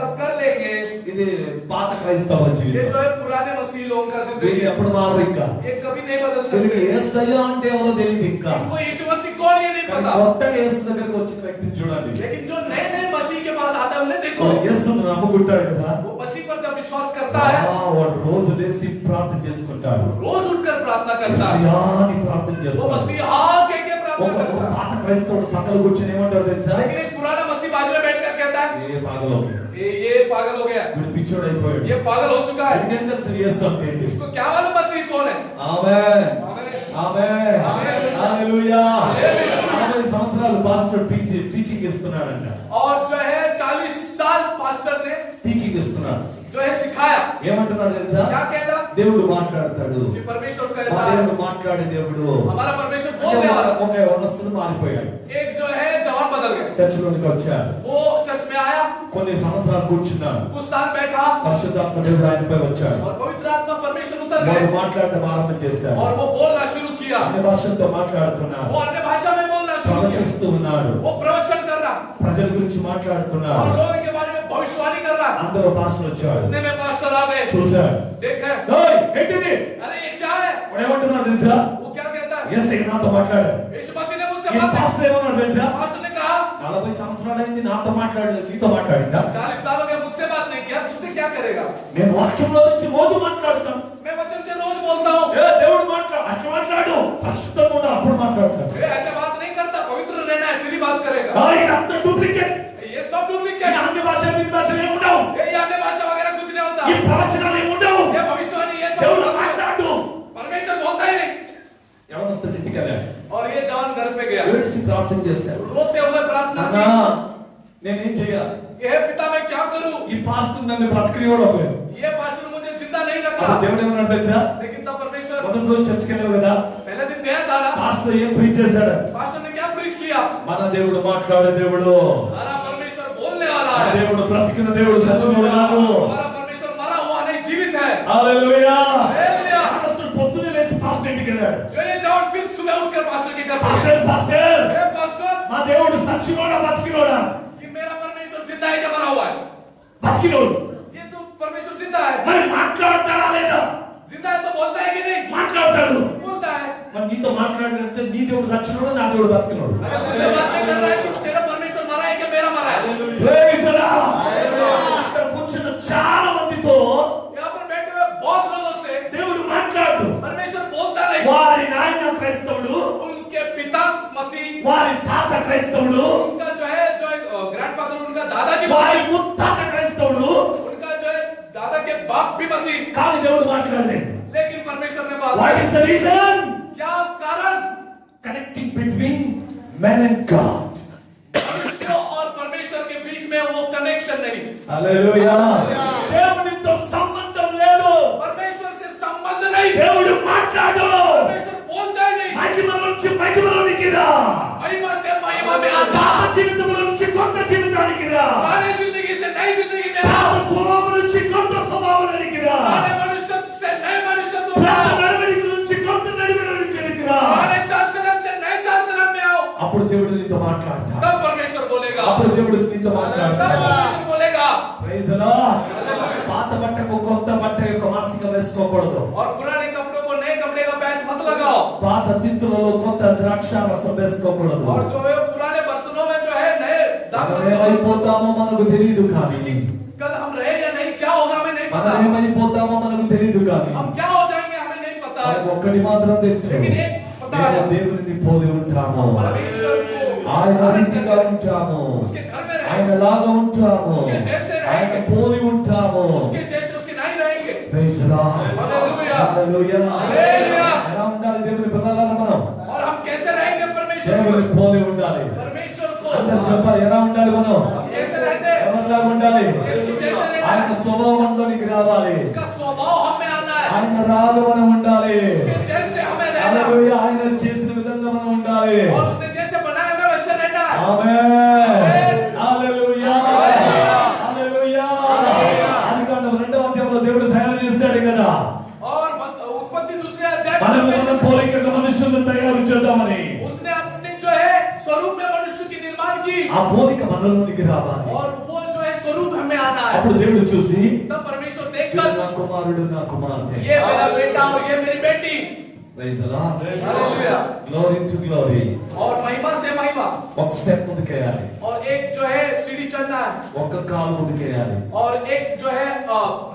तब कर लेंगे। ఇది పాత క్రైస్తవ ये జీవితం. जो है पुराने मसीही लोगों का వీళ్ళు जिंदगी ఎప్పుడు మారు ఇంకా ये कभी नहीं बदल వీళ్ళకి सकते। యేసయ్య అంటే ఎవరో తెలియదు ఇంకా. इनको यीशु मसीह कौन ये नहीं కానీ पता। కొత్తగా యేసు దగ్గరికి వచ్చిన వ్యక్తిని చూడండి. लेकिन जो नए नए मसीह के पास आता है उन्हें देखो, యేసును నమ్ముకుంటాడు కదా, वो मसीह पर जब विश्वास करता है వాడు రోజు లేచి ప్రార్థన చేసుకుంటాడు. रोज उठकर प्रार्थना करता है। యేసయ్యాని ప్రార్థన वो చేస్తాడు. मसीह हाँ कह के प्रार्थना ఒక करता है। పాత క్రైస్తవుడు పక్కన కూర్చొని ఏమంటారు తెలుసా? लेकिन एक पुराना मसीह बाजू में बैठकर कहता है ఏ పాగలో ये पागल हो गया, వీడు పిచ్చోడు అయిపోయాడు. ये पागल हो चुका है। ఎందుకంటే అసలు యేసు అంటే ఏంటి? इसको क्या मालूम मसीह कौन है। ఆమేన్, आमीन। ఆమేన్, ఆమేన్. హల్లెలూయా. హల్లెలూయా. 40 సంవత్సరాలు పాస్టర్ టీచింగ్ ఇస్తున్నాడంట. और जो है 40 साल पास्टर ने టీచింగ్ ఇస్తున్నాడు. जो है सिखाया। ఏమంటున్నాడు తెలుసా? क्या कहता దేవుడు మాట్లాడతాడు. कि परमेश्वर మా कहता है దేవుడు మాట్లాడే దేవుడు. हमारा परमेश्वर అంటే बोलने वाला। ఒక యవనస్తుడు మారిపోయాడు. एक जो है जवान बदल गया, చర్చిలోనికి వచ్చాడు. वो चर्च में आया, కొన్ని సంవత్సరాలు కూర్చున్నాడు. कुछ साल बैठा పరిశుద్ధాత్మ దేవుడు ఆయనపై వచ్చాడు. और पवित्र आत्मा परमेश्वर उतर వాడు गए మాట్లాడటం ఆరంభం చేశాడు. और वो बोलना शुरू किया। అన్ని భాషలతో మాట్లాడుతున్నాడు. वो अन्य भाषा में बोलना शुरू किया। ప్రవచిస్తూ ఉన్నాడు. वो प्रवचन कर रहा ప్రజల గురించి और మాట్లాడుతున్నాడు. लोगों के बारे में भविष्यवाणी कर रहा। అందరూ పాస్టర్ వచ్చాడు, इतने में पास्टर आ गए, చూశాడు. देखे ఏయ్, ఏంటిది? अरे ये क्या है। వాడు ఏమంటున్నాడు తెలుసా? वो क्या कहता है, యేసయ్య నాతో మాట్లాడాడు. यीशु मसीह ने मुझसे ఈ बात की। పాస్టర్ ఏమన్నాడు తెలుసా? पास्टर ने कहा 40 సంవత్సరాలు అయింది నాతో మాట్లాడలేదు, నీతో మాట్లాడిందా? 40 साल हो गए मुझसे बात नहीं किया, तुझसे क्या करेगा। నేను వాక్యంలో నుంచి రోజు మాట్లాడుతాను. मैं वचन से रोज बोलता हूँ। ఏ దేవుడు అట్లా మాట్లాడు, పరిశుద్ధంగా ఉండు, అప్పుడు మాట్లాడతాను. ये ऐसे बात नहीं करता, पवित्र रहना है फिर ही बात करेगा। ఇదంతా డూప్లికేట్. ये सब डुप्लीकेट, అన్ని భాషలు ఇన్ని భాషలు ఏమి ఉండవు. ये अन्य भाषा वगैरह कुछ नहीं होता। ఈ ప్రవచనాలు ఏమి ఉండవు. ये भविष्यवाणी ये सब దేవుడు होता है। మాట్లాడు. परमेश्वर बोलता ही नहीं। యవనస్తుడు ఇంటికి వెళ్ళాడు. और ये जवान घर पे गया, ఏడ్చి ప్రార్థన చేశాడు. रोते हुए प्रार्थना అన్నా की, నేనేం చేయాలి? ये पिता मैं क्या करूं। ఈ పాస్టర్ నన్ను బ్రతకనివ్వడం లేదు. ये पास्टर मुझे जिंदा नहीं रख అప్పుడు रहा। దేవుడు ఏమన్నాడు తెలుసా? लेकिन तब परमेश्वर మొదటి రోజు చర్చికి వెళ్ళావు కదా, पहले दिन गया था ना, పాస్టర్ ఏం ప్రీచ్ చేశాడు? पास्टर ने क्या प्रीच किया। మన దేవుడు మాట్లాడే దేవుడు. हमारा परमेश्वर बोलने वाला మన है। దేవుడు బ్రతికిన దేవుడు, సచ్చినోడు కాదు. हमारा परमेश्वर मरा हुआ नहीं जीवित है। హల్లెలూయా. हालेलुया। పాస్టర్ పొద్దున్నే లేచి పాస్టర్ ఇంటికి వెళ్ళాడు. जो ये जवान फिर सुबह उठकर पास्टर के घर पे गया। పాస్టర్ పాస్టర్ हे पास्टर, మా దేవుడు సచ్చినోడా బతికినోడా? कि मेरा परमेश्वर जिंदा है क्या मरा हुआ है। బతికినోడు. ये तो परमेश्वर जिंदा है। మరి మాట్లాడతాడా లేదా? जिंदा है तो बोलता है कि नहीं। మాట్లాడతాడు. बोलता है। మరి నీతో మాట్లాడినంటే నీ దేవుడు సచ్చినోడు, నా దేవుడు బతికినోడు. अगर तुझसे बात नहीं कर रहा है कि तेरा परमेश्वर मरा है क्या मेरा मरा है। Praise the lord. ఇక్కడ కూర్చున్న చాలా మందితో यहाँ पर बैठे हुए बहुत लोगों से దేవుడు మాట్లాడు. परमेश्वर बोलता नहीं। వారి నాయన క్రైస్తవుడు, उनके पिता मसीह, వారి తాత క్రైస్తవుడు, उनका जो है ग्रैंडफादर, उनका दादाजी వారి मसीह, ముత్తాత క్రైస్తవుడు, उनका जो है दादा के बाप भी मसीह। కానీ దేవుడు మాట్లాడలేదు. लेकिन परमेश्वर ने बात వాట్ की। Is the reason? क्या कारण। Connecting between men and God. मनुष्य और परमेश्वर के बीच में वो कनेक्शन नहीं। హల్లెలూయా. దేవునితో సంబంధం లేదు. परमेश्वर से संबंध नहीं। దేవుడు మాట్లాడు. परमेश्वर बोलता ही नहीं। మహిమ నుంచి మహిమలోనికి రా. महिमा से महिमा में आ जा। పాత జీవితంలో నుంచి కొత్త జీవితానికి రా. पुराने जिंदगी से नई जिंदगी में పాత आओ। స్వభావం నుంచి కొత్త స్వభావానికి రా. पुराने मनुष्य से नए मनुष्यत्व में పాత आओ। నడవడిక నుంచి కొత్త నడవడికకి రా. पुराने चाल चलन से नए चाल चलन में आओ। అప్పుడు దేవుడు నీతో మాట్లాడతాడు. तब परमेश्वर बोलेगा। అప్పుడు దేవుడు నీతో तब మాట్లాడతాడు. परमेश्वर बोलेगा। Praise the lord. పాత బట్టకు కొత్త బట్ట యొక్క మాసిక వేసుకోకూడదు. और पुराने कपड़ों को नए कपड़े का पैच मत लगाओ। పాత తిత్తులలో కొత్త ద్రాక్ష రసం వేసుకోకూడదు. और जो है पुराने बर्तनों में जो है नए दाग మనం मत लगाओ। ఏమైపోతామో మనకు తెలియదు కానీ, कल हम रहे या नहीं, क्या होगा हमें नहीं మనం पता। ఏమైపోతామో మనకు తెలియదు కానీ, हम क्या हो जाएंगे हमें नहीं पता। మనకు ఒక్కటి మాత్రం తెలుసు, लेकिन एक पता है, మేము దేవునిని పోలి ఉంటాము. परमेश्वर को ఆయన धारण రీతిగా करके ఉంటాము. उसके घर में ఆయన रहेंगे, లాగా ఉంటాము. उसके जैसे ఆయన रहेंगे, పోలి ఉంటాము. उसके जैसे उसके नहीं रहेंगे। Praise the lord. Hallelujah. Hallelujah. Hallelujah. ఎలా ఉండాలి దేవుని పిల్లలారా మనం? और हम कैसे रहेंगे परमेश्वर దేవుని को। పోలి ఉండాలి. परमेश्वर को అందరూ చెప్పాలి, ఎలా ఉండాలి మనం? हम कैसे रहते हैं, ఎవరిలాగా ఉండాలి? इसकी जैसे रहना ఆయన है। స్వభావంలోనికి రావాలి. उसका स्वभाव हमें आना है, ఆయన రాగా మనం ఉండాలి. उसके जैसे हमें रहना है, హల్లెలూయా. ఆయన చేసిన విధంగా మనం ఉండాలి. और उसने जैसे बनाया हमें वैसे रहना है। ఆమేన్. హల్లెలూయా. హల్లెలూయా. ఆదికాండం 2వ అధ్యాయంలో దేవుడు తయారు చేశాడు కదా, और उत्पत्ति दूसरे अध्याय మనం में మన పోలికగా మనుషులను తయారు చేద్దామని. उसने अपने जो है स्वरूप में मनुष्य की निर्माण की, ఆ పోలిక మనలోనికి రావాలి. और वो जो है स्वरूप हमें आना है। అప్పుడు దేవుడు చూసి, तब परमेश्वर "ఇది देखकर నా కుమారుడు, నా కుమార్తె." ये मेरा बेटा और ये मेरी बेटी, Praise the Lord. Hallelujah. Glory to glory. और महिमा से महिमा, ఒక స్టెప్ ముందుకేయాలి, और एक जो है सीढ़ी चढ़ना है, ఒక కాలు ముందుకేయాలి. और एक जो है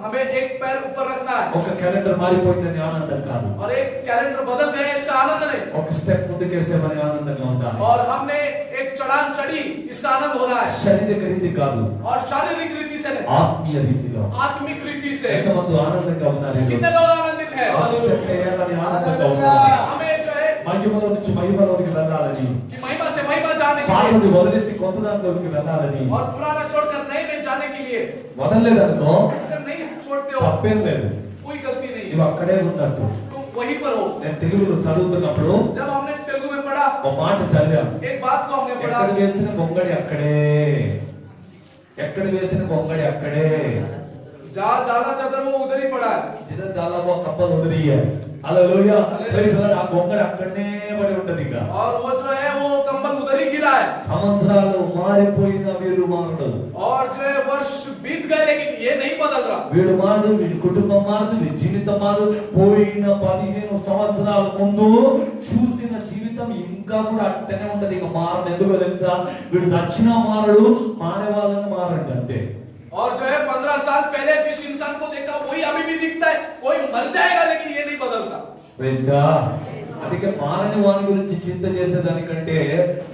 हमें एक पैर ऊपर रखना है, ఒక క్యాలెండర్ మారిపోయిందని ఆనందం కాదు, और एक कैलेंडर बदल गया इसका आनंद नहीं, ఒక స్టెప్ ముందుకేసేమని ఆనందంగా ఉండాలి. और हमने एक चढ़ान चढ़ी इसका आनंद हो रहा है, శారీరక రీతి కాదు, और शारीरिक रीति से नहीं, ఆత్మీయ రీతిలో. आत्मिक रीति से। ఎంతమంది ఆనందంగా ఉన్నారు ఈరోజు? कितने लोग आनंदित है ఆ స్టెప్ వేయాలని ఆనందంగా ఉన్నారు. हमें जो है మహిమలో నుంచి మహిమలోనికి వెళ్ళాలని, कि महिमा से महिमा जाने के लिए, పాతది వదిలేసి కొత్త దాంట్లోకి వెళ్ళాలని. और पुराना छोड़कर नए में जाने के लिए। వదలలేదనుకో अगर नहीं छोड़ते हो తప్పేం లేదు, कोई गलती नहीं है, నువ్వు అక్కడే ఉన్నట్టు. तुम वहीं पर हो। నేను తెలుగులో చదువుతున్నప్పుడు जब हमने तेलुगु में पढ़ा, ఒక మాట చదివాం, एक बात को हमने पढ़ा, ఎక్కడ వేసిన గొంగడి అక్కడే, ఎక్కడ వేసిన గొంగడి అక్కడే. जहाँ डाला चादर वो उधर ही पड़ा है। జిద దాలాబో కప్పలు వదిలియ. హల్లెలూయా. Praise lord. ఆ గొంగడి అక్కడనే పడి ఉంటది. ఇక और वो जो है वो कंबल उधर ही गिरा है, సంవత్సరాలు మారిపోయిన వీరు మారడు, और जो है वर्ष बीत गए लेकिन ये नहीं बदल रहा। వీడు మారడు, వీడి కుటుంబం మారదు, వీడి జీవితం మారదు. పోయిన 15 సంవత్సరాల ముందు చూసిన జీవితం ఇంకా కూడా అట్టనే ఉంటది. ఇక మారడు. ఎందుకో తెలుసా? వీడు చచ్చినా మారడు, మారే వాళ్ళని మారండి అంతే. और जो है 15 साल पहले जिस इंसान को देखा वही अभी भी दिखता है, कोई मर जाएगा लेकिन ये नहीं बदलता। Praise God. అందుకే మారని వాని గురించి చింత చేసేదానికంటే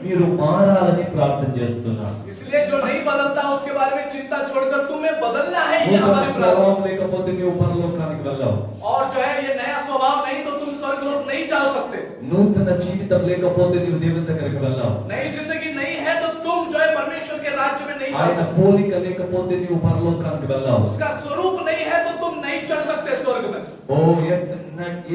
మీరు మారాలని ప్రార్థన చేస్తున్నా. इसलिए जो नहीं बदलता उसके बारे में चिंता छोड़कर तुम्हें बदलना है, ये నూతన हमारी प्रार्थना। స్వభావం లేకపోతే నీవు పరలోకానికి వెళ్ళావు. और जो है ये नया स्वभाव नहीं तो तुम स्वर्गलोक नहीं जा सकते। నూతన జీవితం లేకపోతే నీవు దేవుని దగ్గరికి వెళ్ళావు. नई जिंदगी नहीं है तो तुम जो है परमेश्वर के राज्य में नहीं जा ఆయన सकते। పోలిక లేకపోతే నీవు పరలోకానికి వెళ్ళావు. उसका स्वरूप नहीं है तो तुम नहीं चढ़ सकते स्वर्ग में। ఓ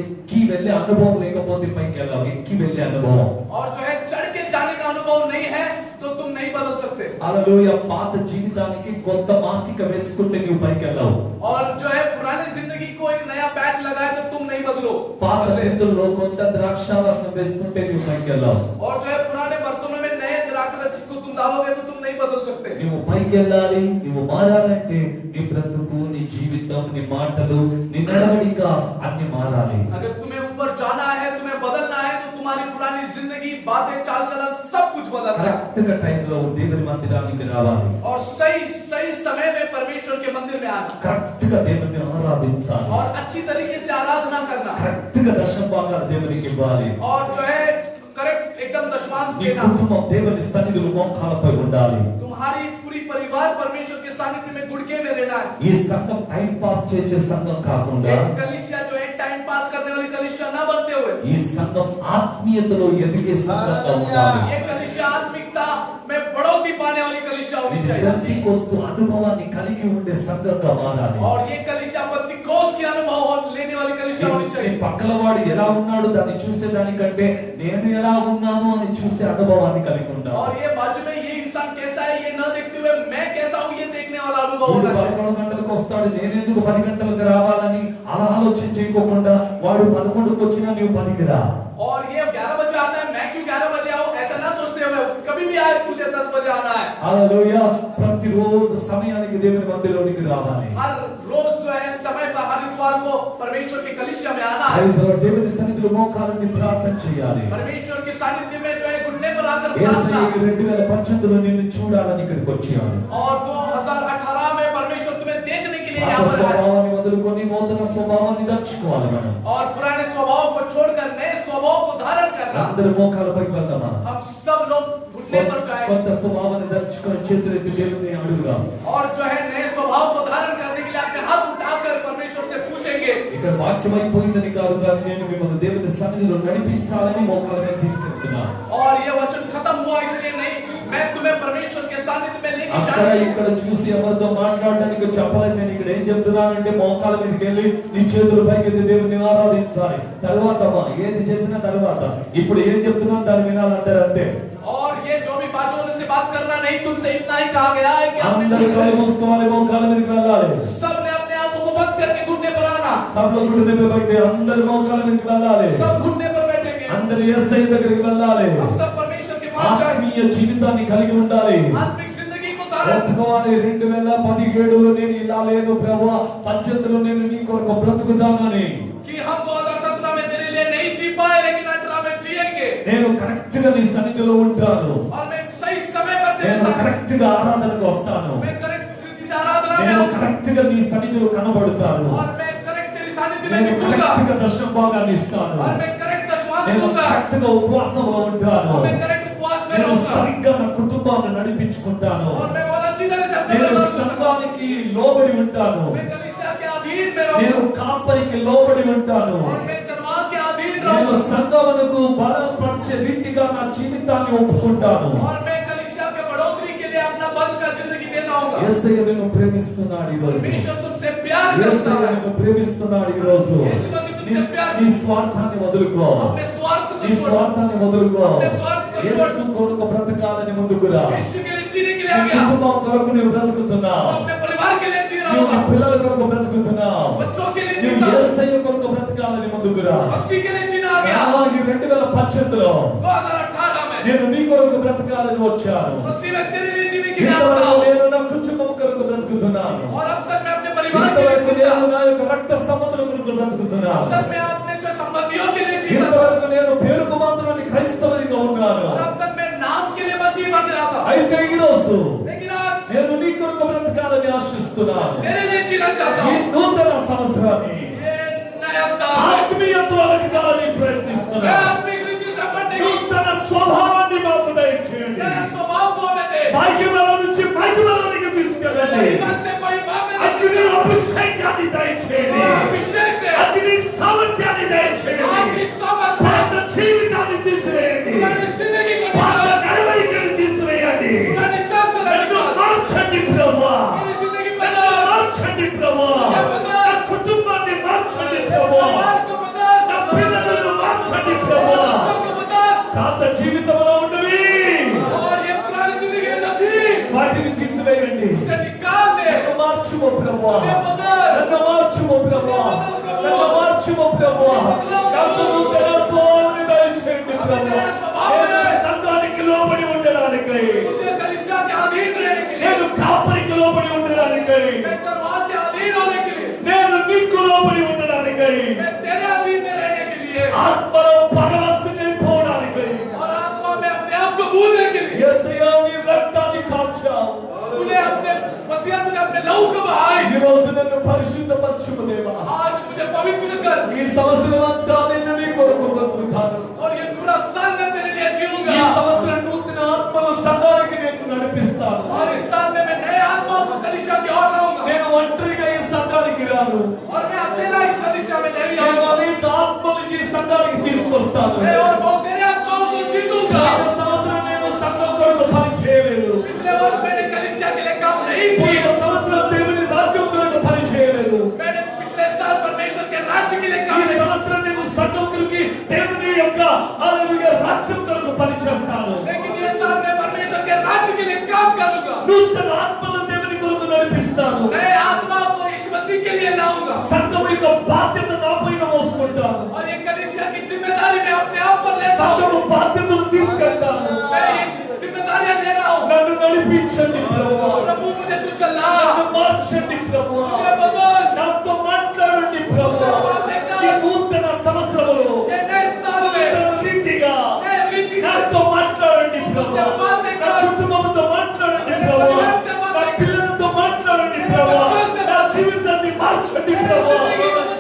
ఎక్కి వెళ్ళే అనుభవం లేకపోతే పైకి వెళ్ళావు. ఎక్కి వెళ్ళే అనుభవం. और जो है चढ़ के जाने का अनुभव नहीं है तो तुम नहीं बदल सकते। హల్లెలూయా. పాత జీవితానికి కొత్త మాసిక వేసుకుంటే నీవు పైకి వెళ్ళావు. और जो है पुरानी जिंदगी को एक नया पैच लगाए तो तुम नहीं बदलो। పాత రేతుల్లో కొత్త ద్రాక్షారసం వేసుకుంటే నీవు పైకి వెళ్ళావు. और जो है पुराने बर्तनों में नए द्राक्षरस को तुम डालोगे तो तुम नहीं बदल सकते। నువ్వు పైకి వెళ్ళాలి, నువ్వు మారాలంటే నీ బ్రతుకు, నీ జీవితం, నీ మాటలు, నీ నడవడిక అన్ని మారాలి. अगर तुम्हें ऊपर जाना है, तुम्हें बदलना है तो तुम्हारी पुरानी जिंदगी, बातें, चाल चलन सब कुछ बदलना है। కరెక్ట్ గా టైంలో దేవుని మందిరానికి రావాలి. और सही सही समय में परमेश्वर के मंदिर में आना, కరెక్ట్ గా దేవుని ఆరాధించాలి. और अच्छी तरीके से आराधना करना, కరెక్ట్ గా దశభాగాలు దేవునికి ఇవ్వాలి. और जो है करेक्ट एकदम दशमांश నీ देना। కుటుంబం దేవుని సన్నిధిలో మోకాళ్ళపై ఉండాలి. तुम्हारी पूरी परिवार परमेश्वर के सानिध्य में गुड़के में रहना है। ఈ సంఘం టైం పాస్ చేసే సంఘం కాకుండా एक कलीसिया जो है टाइम पास करने वाली कलीसिया ना बनते हुए, ఈ సంఘం ఆత్మీయతలో ఎదిగే సంఘంగా ఉండాలి. ये कलीसिया आत्मिकता में बढ़ोतरी पाने वाली कलीसिया होनी चाहिए। పెంతెకోస్తు అనుభవాన్ని కలిగి ఉండే సంఘంగా మారాలి. और ये कलीसिया पेंतिकोस्त के अनुभव लेने वाली कलीसिया होनी నీ चाहिए। పక్కల వాడు ఎలా ఉన్నాడు దాన్ని చూసేదానికంటే నేను ఎలా ఉన్నాను అని చూసే అనుభవాన్ని కలిగి ఉండాలి. और ये बाजू में ये इंसान कैसा है ये न देखते हुए मैं कैसा हूँ ये देखने वाला अनुभव వాడు होना चाहिए। 11 గంటలకు వస్తాడు, నేనెందుకు 10 గంటలకు రావాలని అలా ఆలోచన చేయకోకుండా వాడు 11కు వచ్చినా నీవు 10కి రా. और ये 11 बजे आता है मैं क्यों 11 बजे आऊं ऐसा ना सोचते हुए कभी भी आए तुझे 10 बजे आना है। హల్లెలూయా. ప్రతిరోజు సమయానికి దేవుని మందిరంలోకి రావాలి. हर रोज जो है समय पर हर इतवार को परमेश्वर के कलीसिया में आना है। Praise lord. దేవుని సన్నిధిలో మోకాళ్ళని ప్రార్థన చేయాలి. परमेश्वर के सानिध्य में जो है घुटने पर आकर యేసయ్య प्रार्थना। 2018లో నిన్ను చూడాలని ఇక్కడికి వచ్చాను. और 2018 में परमेश्वर तुम्हें देखने के लिए పాత यहाँ पर आया। స్వభావాన్ని వదులుకొని నూతన స్వభావాన్ని దర్చుకోవాలి మనం. और पुराने स्वभाव को छोड़कर नए स्वभाव को धारण करना। అందరూ మోకాళ్ళపైకి వెళ్దామా? हम सब लोग घुटने पर जाएं కొత్త స్వభావాన్ని దర్చుకొని చేతులెత్తి దేవుని అడుగుదాం. और जो है नए स्वभाव को धारण करने के लिए अपने हाथ उठाकर परमेश्वर से पूछेंगे। ఇక్కడ వాక్యం అయిపోయిందని కాదు కానీ నేను మిమ్మల్ని దేవుని సన్నిధిలో నడిపించాలని మోకాళ్ళ మీద తీసుకెళ్తున్నా. और ये वचन खत्म हुआ इसलिए नहीं, मैं तुम्हें परमेश्वर के सानिध्य में लेके అక్కడ जाने ఇక్కడ చూసి ఎవరితో మాట్లాడడానికి చెప్పలేదు. నేను ఇక్కడ ఏం చెప్తున్నానంటే మోకాల మీదకి వెళ్ళి నీ చేతుల పైకి ఎత్తి దేవుని ఆరాధించాలి. తర్వాత ఏది చేసినా తర్వాత ఇప్పుడు ఏం చెప్తున్నాను దాన్ని వినాలంటారు అంతే. और ये जो भी बाजू वाले से बात करना नहीं, तुमसे इतना ही कहा गया है कि అందరూ కళ్ళు మూసుకోవాలి, మోకాల మీదకి వెళ్ళాలి. सबने अपने आंखों को बंद करके घुटने पर आना, सब लोग घुटने पे बैठे, అందరూ మోకాల మీదకి వెళ్ళాలి. सब घुटने पर बैठेंगे, అందరూ యేసయ్య దగ్గరికి వెళ్ళాలి. हम सब परमेश्वर के पास जाएंगे, ఆత్మీయ జీవితాన్ని కలిగి ఉండాలి. आत्मिक जिंदगी को धारण ఒప్పుకోవాలి. 2017లో నేను ఇలా లేను ప్రభువా, 18లో నేను నీ కొరకు బ్రతుకుతానని. कि हम 2017 में तेरे लिए नहीं जी पाए, लेकिन 18 में जिएंगे, నేను కరెక్ట్ గా నీ సన్నిధిలో ఉంటాను. और मैं सही समय पर तेरे నేను साथ, కరెక్ట్ గా ఆరాధనకు వస్తాను. मैं करेक्ट रीति से आराधना में నేను आऊंगा, కరెక్ట్ గా నీ సన్నిధిలో కనబడతాను. और मैं करेक्ट तेरी सानिध्य में నేను दिखूंगा, కరెక్ట్ గా దశమ భాగాన్ని ఇస్తాను. और मैं करेक्ट दशमांश నేను दूंगा, కరెక్ట్ గా ఉపవాసంలో ఉంటాను. और मैं करेक्ट उपवास में నేను रहूंगा, సరిగ్గా నా కుటుంబాన్ని నడిపించుకుంటాను. और मैं बहुत अच्छी तरह से अपने నేను परिवार को संभालूंगा, సంఘానికి లోబడి ఉంటాను. मैं कलीसिया के अधीन में నేను रहूंगा, కాపరికి లోబడి ఉంటాను. और मैं चरवाह के अधीन నేను रहूंगा, సంఘమునకు బలపరిచే రీతిగా నా జీవితాన్ని ఒప్పుకుంటాను. और मैं कलीसिया के बढ़ोतरी के लिए अपना बल का जिंदगी दे जाऊंगा। యేసయ్య నిన్ను ప్రేమిస్తున్నాడు ఈ రోజు. परमेश्वर तुमसे प्यार करता యేసయ్య है, నిన్ను ప్రేమిస్తున్నాడు ఈ రోజు. यीशु मसीह तुमसे प्यार నీ స్వార్థాన్ని వదులుకో. अपने स्वार्थ को నీ छोड़ो, స్వార్థాన్ని వదులుకో. अपने स्वार्थ को యేసు छोड़ो, కొరకు బ్రతకాలని ముందుకు రా. यीशु के लिए जीने के लिए నీ आ गया, కుటుంబం కొరకు నువ్వు బ్రతుకుతున్నావు. वो अपने परिवार के लिए जी रहा నువ్వు నీ होगा, పిల్లల కొరకు బ్రతుకుతున్నావు. बच्चों के लिए నువ్వు जीता, యేసయ్య కొరకు బ్రతకాలని ముందుకు రా. मसीह के लिए जीना आ गया। ఈ 2018లో 2018 में నేను నీ కొరకు బ్రతకాలని వచ్చాను. मसीह में तेरे लिए जीने के लिए आ ఇంతవరకు रहा हूं, నేను నా కుటుంబం కొరకు బ్రతుకుతున్నాను. और अब तक मैं अपने परिवार के लिए ఇంతవరకు जीता, నేను నా యొక్క రక్త సంబంధుల కొరకు బ్రతుకుతున్నాను. अब तक मैं अपने जो संबंधियों के लिए जीता था, ఇంతవరకు నేను పేరుకు మాత్రమే క్రైస్తవునిగా ఉన్నాను. और अब तक मैं नाम के लिए मसीह बन गया था, అయితే ఈ రోజు लेकिन आज నేను నీ కొరకు బ్రతకాలని ఆశిస్తున్నాను. तेरे लिए जीना चाहता ఈ हूं। నూతన సంవత్సరాన్ని ये नया साल है, ఆత్మీయతలో ఎదగాలని मैं ప్రయత్నిస్తున్నాను. आत्मिक रीति से बढ़ने की నూతన స్వభావాన్ని మాకు దయచేయండి. नया स्वभाव को हमें दे, మహిమల నుంచి మహిమలోనికి తీసుకెళ్ళండి. महिमा से महिमा में అగ్ని అభిషేకాన్ని దయచేయండి. और अभिषेक दे, అగ్ని సామర్థ్యాన్ని దయచేయండి. आपकी समर्थ పాత జీవితాన్ని తీసివేయండి. पुरानी जिंदगी को పాత निकाल, నడవడికని తీసివేయండి. पुरानी चाल चलन నన్ను निकाल, మార్చండి ప్రభువా. मेरी जिंदगी నన్ను बदल, మార్చండి ప్రభువా. నా కుటుంబాన్ని మార్చండి ప్రభువా. परिवार को बदल, నా పిల్లలను మార్చండి ప్రభువా. बच्चों को बदल, పాత జీవితంలో ఉన్నవి और ये पुरानी जिंदगी में जो थी వాటిని తీసివేయండి. उसे निकाल दे, నన్ను మార్చుమో ప్రభువా. मुझे बदल, నన్ను మార్చుమో ప్రభువా. నన్ను మార్చుమో ప్రభువా. నాకు నూతన స్వభావాన్ని దయచేయండి ప్రభువా. నేను సంఘానికి లోబడి ఉండడానికై, मुझे कलीसिया के अधीन रहने के लिए, నేను కాపరికి లోబడి ఉండడానికై, मैं चरवाह के अधीन होने के लिए, నేను నీకు లోబడి ఉండడానికై, मैं तेरे अधीन में रहने के लिए, ఆత్మలో పరవశించిపోవడానికై और आत्मा में अपने आप को भूलने के लिए, యేసయ్యా నీ రక్తాన్ని కార్చావు. तूने अपने मसीहा, तूने अपने लहू को बहाई, ఈ రోజు నన్ను పరిశుద్ధపరచుము దేవా. आज मुझे पवित्र कर, ఈ సంవత్సరం అంతా నేను నీ కొరకు బ్రతుకుతాను. और ये पूरा साल मैं तेरे लिए ఈ जीऊंगा, సంవత్సరం నూతన ఆత్మలు సంఘానికి నేను నడిపిస్తాను. और इस साल में मैं नए आत्माओं को कलीसिया की ओर लाऊंगा, నేను ఒంటరిగా ఈ సంఘానికి రాను. और मैं अकेला इस कलीसिया में नहीं నేను आऊंगा, అనేక ఆత్మలకి ఈ సంఘానికి తీసుకొస్తాను. मैं और बहुत तेरे आत्माओं को जीतूंगा। పోయిన సంవత్సరం నేను సంఘం కొరకు పని చేయలేదు. पिछले वर्ष मैंने कलीसिया के लिए काम नहीं పోయిన किया, సంవత్సరం దేవుని రాజ్యం కొరకు పని చేయలేదు. मैंने पिछले साल परमेश्वर के राज्य के लिए ఈ काम नहीं किया, సంవత్సరం నేను సంఘం కొరకు దేవుని యొక్క హల్లెలూయా రాజ్యం కొరకు పని చేస్తాను. लेकिन ये साल मैं परमेश्वर के राज्य के लिए काम करूंगा, నూతన ఆత్మలు దేవుని కొరకు నడిపిస్తాను. नए आत्माओं को यीशु मसीह के लिए लाऊंगा, సంఘం యొక్క బాధ్యత నా పైన మోసుకుంటాను. और ये कलीसिया की जिम्मेदारी मैं अपने आप पर लेता సంఘము हूँ, బాధ్యతలు తీసుకెళ్తాను. मैं ये जिम्मेदारियां ले रहा हूँ। నన్ను నడిపించండి ప్రభువా. प्रभु मुझे तू चला, నన్ను మార్చండి ప్రభువా. मुझे बदल, నాతో మాట్లాడండి ప్రభువా. ఈ నూతన సంవత్సరంలో ये नए साल में నూతన రీతిగా नए रीति से నాతో మాట్లాడండి ప్రభువా. నా కుటుంబంతో మాట్లాడండి ప్రభువా. నా పిల్లలతో మాట్లాడండి ప్రభువా. నా జీవితాన్ని మార్చండి ప్రభువా.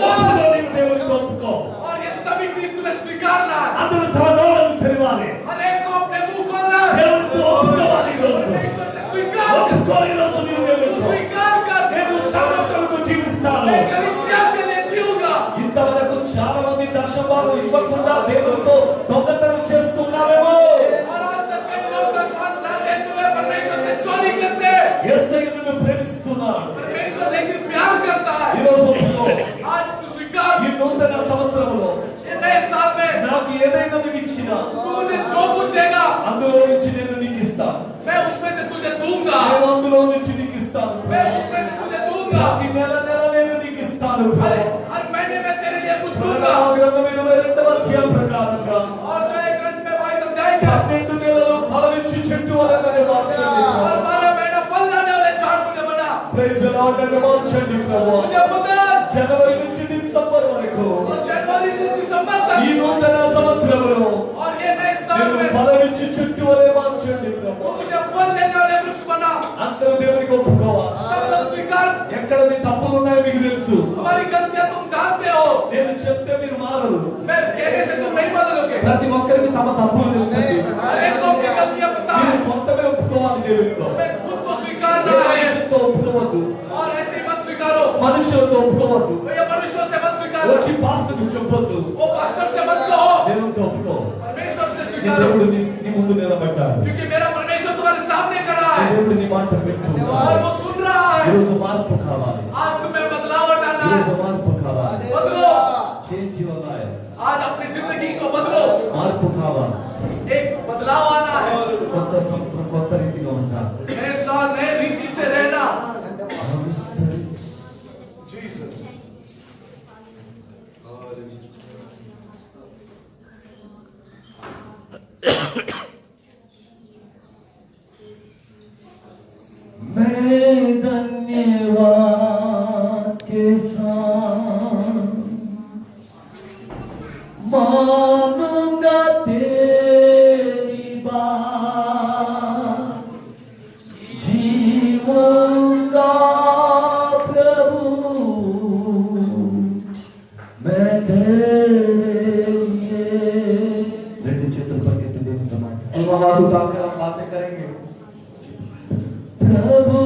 ఒప్పుకో, నీవు దేవునికి ఒప్పుకో. और ये सभी चीज तुम्हें स्वीकारना है, అందరూ తమ నోళ్ళను తెరవాలి. हर एक को अपने मुंह खोलना है, దేవునితో ఒప్పుకోవాలి ఈరోజు. परमेश्वर से स्वीकार कर, ఒప్పుకో ఈరోజు నీవు దేవునితో. स्वीकार कर, నేను సంఘం కొరకు జీవిస్తాను. मैं कलीसिया के लिए जीऊंगा। ఇంతవరకు చాలా మంది దశభాగం ఇవ్వకుండా దేవునితో దొంగతనం చేస్తున్నారేమో. और आज तक कई लोग विश्वास न लेते हुए परमेश्वर से चोरी ఏదైనా నువ్వు ఇచ్చినా तू मुझे जो कुछ देगा అందులో నుంచి నేను నీకు ఇస్తాను. मैं उसमें से तुझे दूंगा నేను అందులో నుంచి నీకు ఇస్తాను. मैं उसमें से तुझे दूंगा ప్రతి నెల నేను నీకు ఇస్తాను. हर महीने में तेरे लिए कुछ दूंगा గ్రంథం 22వ అధ్యాయం ప్రకారంగా और जो एक ग्रंथ में 22 अध्याय का 12 నెలలు ఫలమిచ్చి చెట్టు వలె నన్ను మార్చండి. और 12 महीना फल लाने वाले झाड़ मुझे बना ప్రైజ్ ది లార్డ్. నన్ను మార్చండి ప్రభువా. मुझे बदल జనవరి నుంచి డిసెంబర్ వరకు और जनवरी से दिसंबर ఈ तक నూతన సంవత్సరంలో और ये नए साल నేను में ఫలమిచ్చి చెట్టు వలె మార్చండి ప్రభువా. वो मुझे फल देने वाले वृक्ष बना అందరూ దేవునికి ఒప్పుకోవాలి. सब लोग स्वीकार ఎక్కడ మీ తప్పులు ఉన్నాయో మీకు తెలుసు. हमारी गलतियां तुम जानते हो నేను చెప్తే మీరు మారరు. मैं कहने से तुम नहीं बदलोगे ప్రతి ఒక్కరికి తమ తప్పులు తెలుసు. हर एक को अपनी गलतियां पता మీరు है సొంతమే ఒప్పుకోవాలి దేవునితో. मैं खुद को स्वीकारना है మనుషులతో ఒప్పుకోవద్దు. और ऐसे ही मत स्वीकारो మనుషులతో ఒప్పుకోవద్దు. भैया मनुष्यों से मत स्वीकारो వచ్చి పాస్టర్కి చెప్పొద్దు. वो पास्टर से मत कहो దేవునితో ఒప్పుకో. परमेश्वर से నీ स्वीकारो దేవుడు నీ ముందు నిలబడ్డాడు. क्योंकि मेरा परमेश्वर तुम्हारे सामने खड़ा నీ है దేవుడు నీ మాట వింటున్నాడు. और वो सुन रहा है ఈరోజు మార్పు కావాలి. आज तुम्हें बदलाव लाना ఈరోజు है మార్పు కావాలి. बदलो చేంజ్ యువర్ లైఫ్. आज अपनी जिंदगी को बदलो మార్పు కావాలి. एक बदलाव आना है కొత్త సంవత్సరం కొత్త రీతిగా ఉండాలి. नए साल नए रीति से रहना Holy Spirit. मैं धन्यवाद के साथ मानूंगा तेरी बात, जीऊंगा प्रभु मैं तेरे लिए। రెండు చేతులు పైకెత్తి దేవునితో మాట్లాడు. और हाथ उठाकर हम बातें करेंगे प्रभु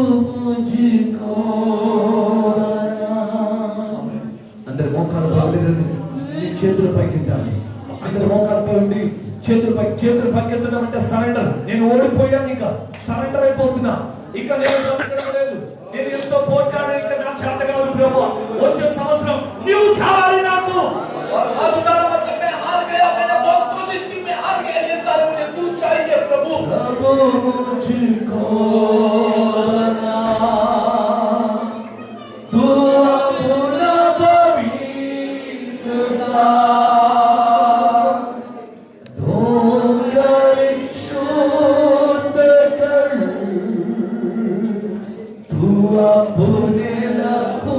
मुझको అందరు మోకాళ్ళపై ఉండి నీ చేతుల పైకెత్తాలి. అందరు మోకాళ్ళపై ఉండి చేతుల పైకెత్తడం అంటే సరెండర్. నేను ఓడిపోయాను, ఇక సరెండర్ అయిపోతున్నా. ఇక నేను బ్రతకడం లేదు. నేను ఎంతో పోట్లాడాను, ఇక నా చేత కాదు ప్రభువా. వచ్చే సంవత్సరం నువ్వు కావాలి నాకు. और हाथ उठाना मतलब मैं हार गया मैंने बहुत कोशिश की मैं हार गया ये साल मुझे तू चाहिए प्रभु प्रभु मुझको बना, तू अपना पवित्र साथ धोकर शुद्ध कर, तू अपने लहू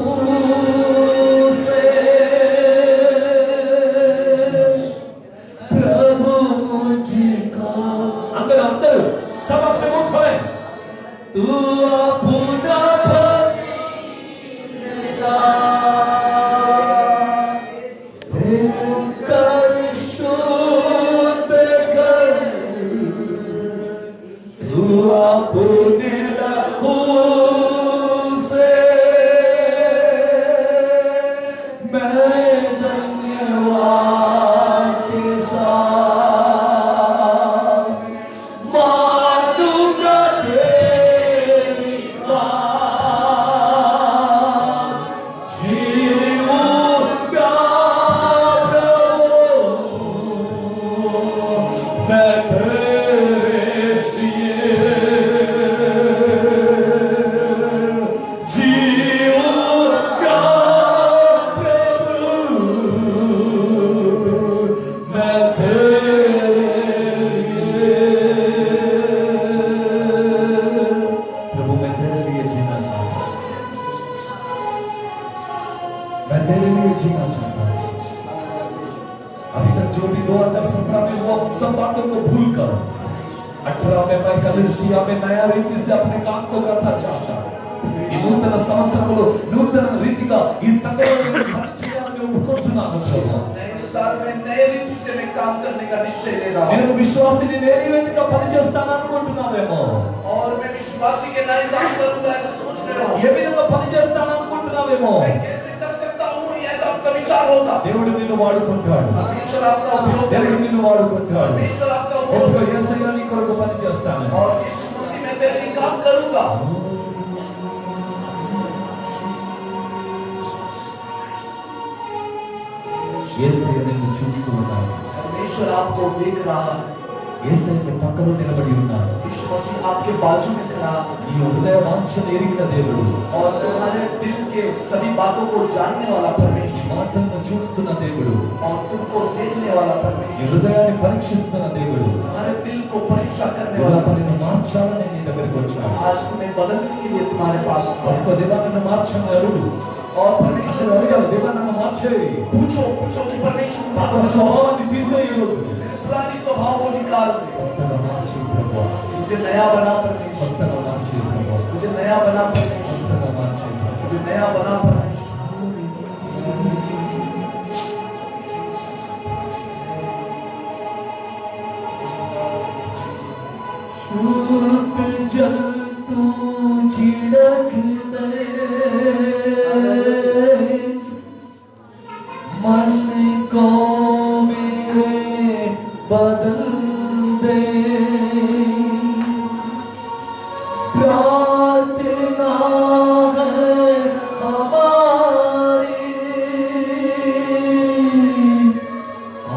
से प्रभु मुझको। अंदर सब अपने मुंह खोले। तू अपना पवित्र साथ धोकर शुद्ध कर, तू अपने लहू से मैं धन्यवाद के साथ मानूंगा तेरी बात, जीऊंगा प्रभु मैं तेरे लिए। जीऊंगा प्रभु मैं तेरे लिए। प्रभु मैं तेरे लिए जीना चाहता हूं, मैं तेरे लिए जीना चाहता हूं। अभी तक जो भी 2017 में हुआ उन सब बातों को भूल कर 18 में मैं कलीसिया में नया रीति से अपने काम को करना चाहता हूं। ఈ నూతన సంవత్సరంలో నూతన రీతిగా ఈ సంఘంలో పరిచయాన్ని ఒప్పుకుంటున్నాను ప్రభువా. नए साल में नए रीति से मैं काम करने का निश्चय ले रहा हूँ నేను విశ్వాసిని నేను ఈ విధంగా పనిచేస్తాను అనుకుంటున్నావేమో. और मैं विश्वासी के नए काम करूंगा ऐसा सोच रहे हो ఏ విధంగా పనిచేస్తాను అనుకుంటున్నావేమో. मैं कैसे कर सकता हूँ ऐसा आपका विचार होगा దేవుడు నిన్ను వాడుకుంటాడు. परमेश्वर आपका उपयोग దేవుడు నిన్ను వాడుకుంటాడు. परमेश्वर आपका ఎప్పుడో उपयोग యేసయ్య నీ కొరకు పనిచేస్తాను. और यीशु मसीह में तेरे लिए काम करूंगा యేసయ్య నిన్ను చూస్తూ ఉన్నాడు. परमेश्वर परमेश्वर आपको देख रहा है। యేసయ్య పక్కలో నిలబడి ఉన్నారు. यीशु मसीह आपके बाजू में खड़ा है నీ హృదయ వాంఛను ఎరిగిన దేవుడు, और तुम्हारे दिल के सभी बातों को जानने वाला परमेश्वर మాటలను చూస్తున్న దేవుడు, और तुमको देखने वाला నీ परमेश्वर హృదయాన్ని పరీక్షిస్తున్న దేవుడు. तुम्हारे दिल को परीक्षा करने ఇలా वाला నిన్ను మార్చాలని నీ దగ్గరికి వచ్చాడు. आज तुम्हें बदलने के लिए तुम्हारे पास आया। ఒక్క దేవా నన్ను మార్చని అడుగు. और అసలు परमेश्वर అడిగాడు, దేవా నన్ను మార్చేయి. पूछो पूछो कि परमेश्वर నా तुम्हारा స్వభావాన్ని తీసేయి ఈరోజు. पुरानी स्वभाव को निकाल दे। కొత్తగా మార్చేయి ప్రభువా. मुझे नया बना परमेश्वर, కొత్తగా మార్చేయి ప్రభువా. मुझे नया बना परमेश्वर, కొత్తగా మార్చేయి ప్రభువా. मुझे नया बना परमेश्वर। धूप जल तू छिड़क दे, मन को मेरे बदल दे। प्रार्थना है हमारी,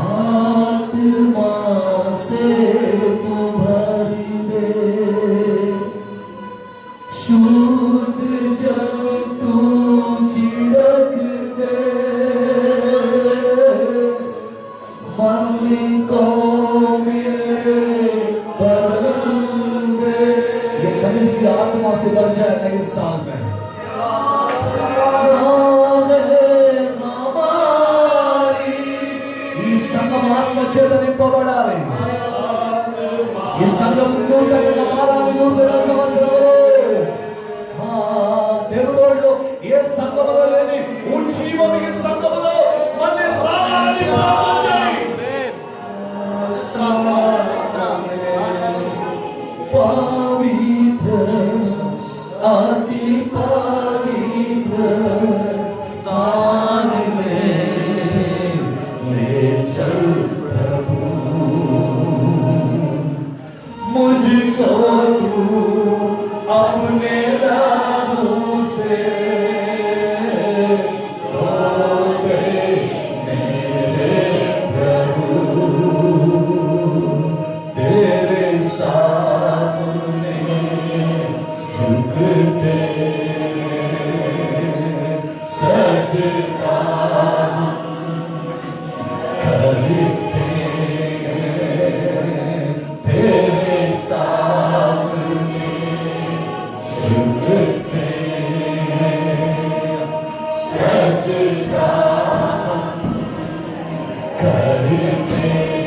आत्मा से तू भर दे। शुद्ध जल तू छिड़क दे, मन को मेरे बदल दे। ये कलीसिया आत्मा से भर जाए नए साल में। ఈ సంఘం ఆత్మ చేత నింపబడాలి. ఈ సంఘం నూతనంగా మారాలి. నూతన సంవత్సరంలో దేవుడు ఏ సంఘములో లేని ఉజ్జీవం ఈ సంఘములో మళ్ళీ రావాలని ప్రార్థన చేయి. पवित्र अति पवित्र स्थान में ले चल प्रभु, मुझको तू अपने लहू से धो दे मेरे प्रभु। तेरे सामने झुकते सजदा करते, तेरे सामने झुकते सजदा करते।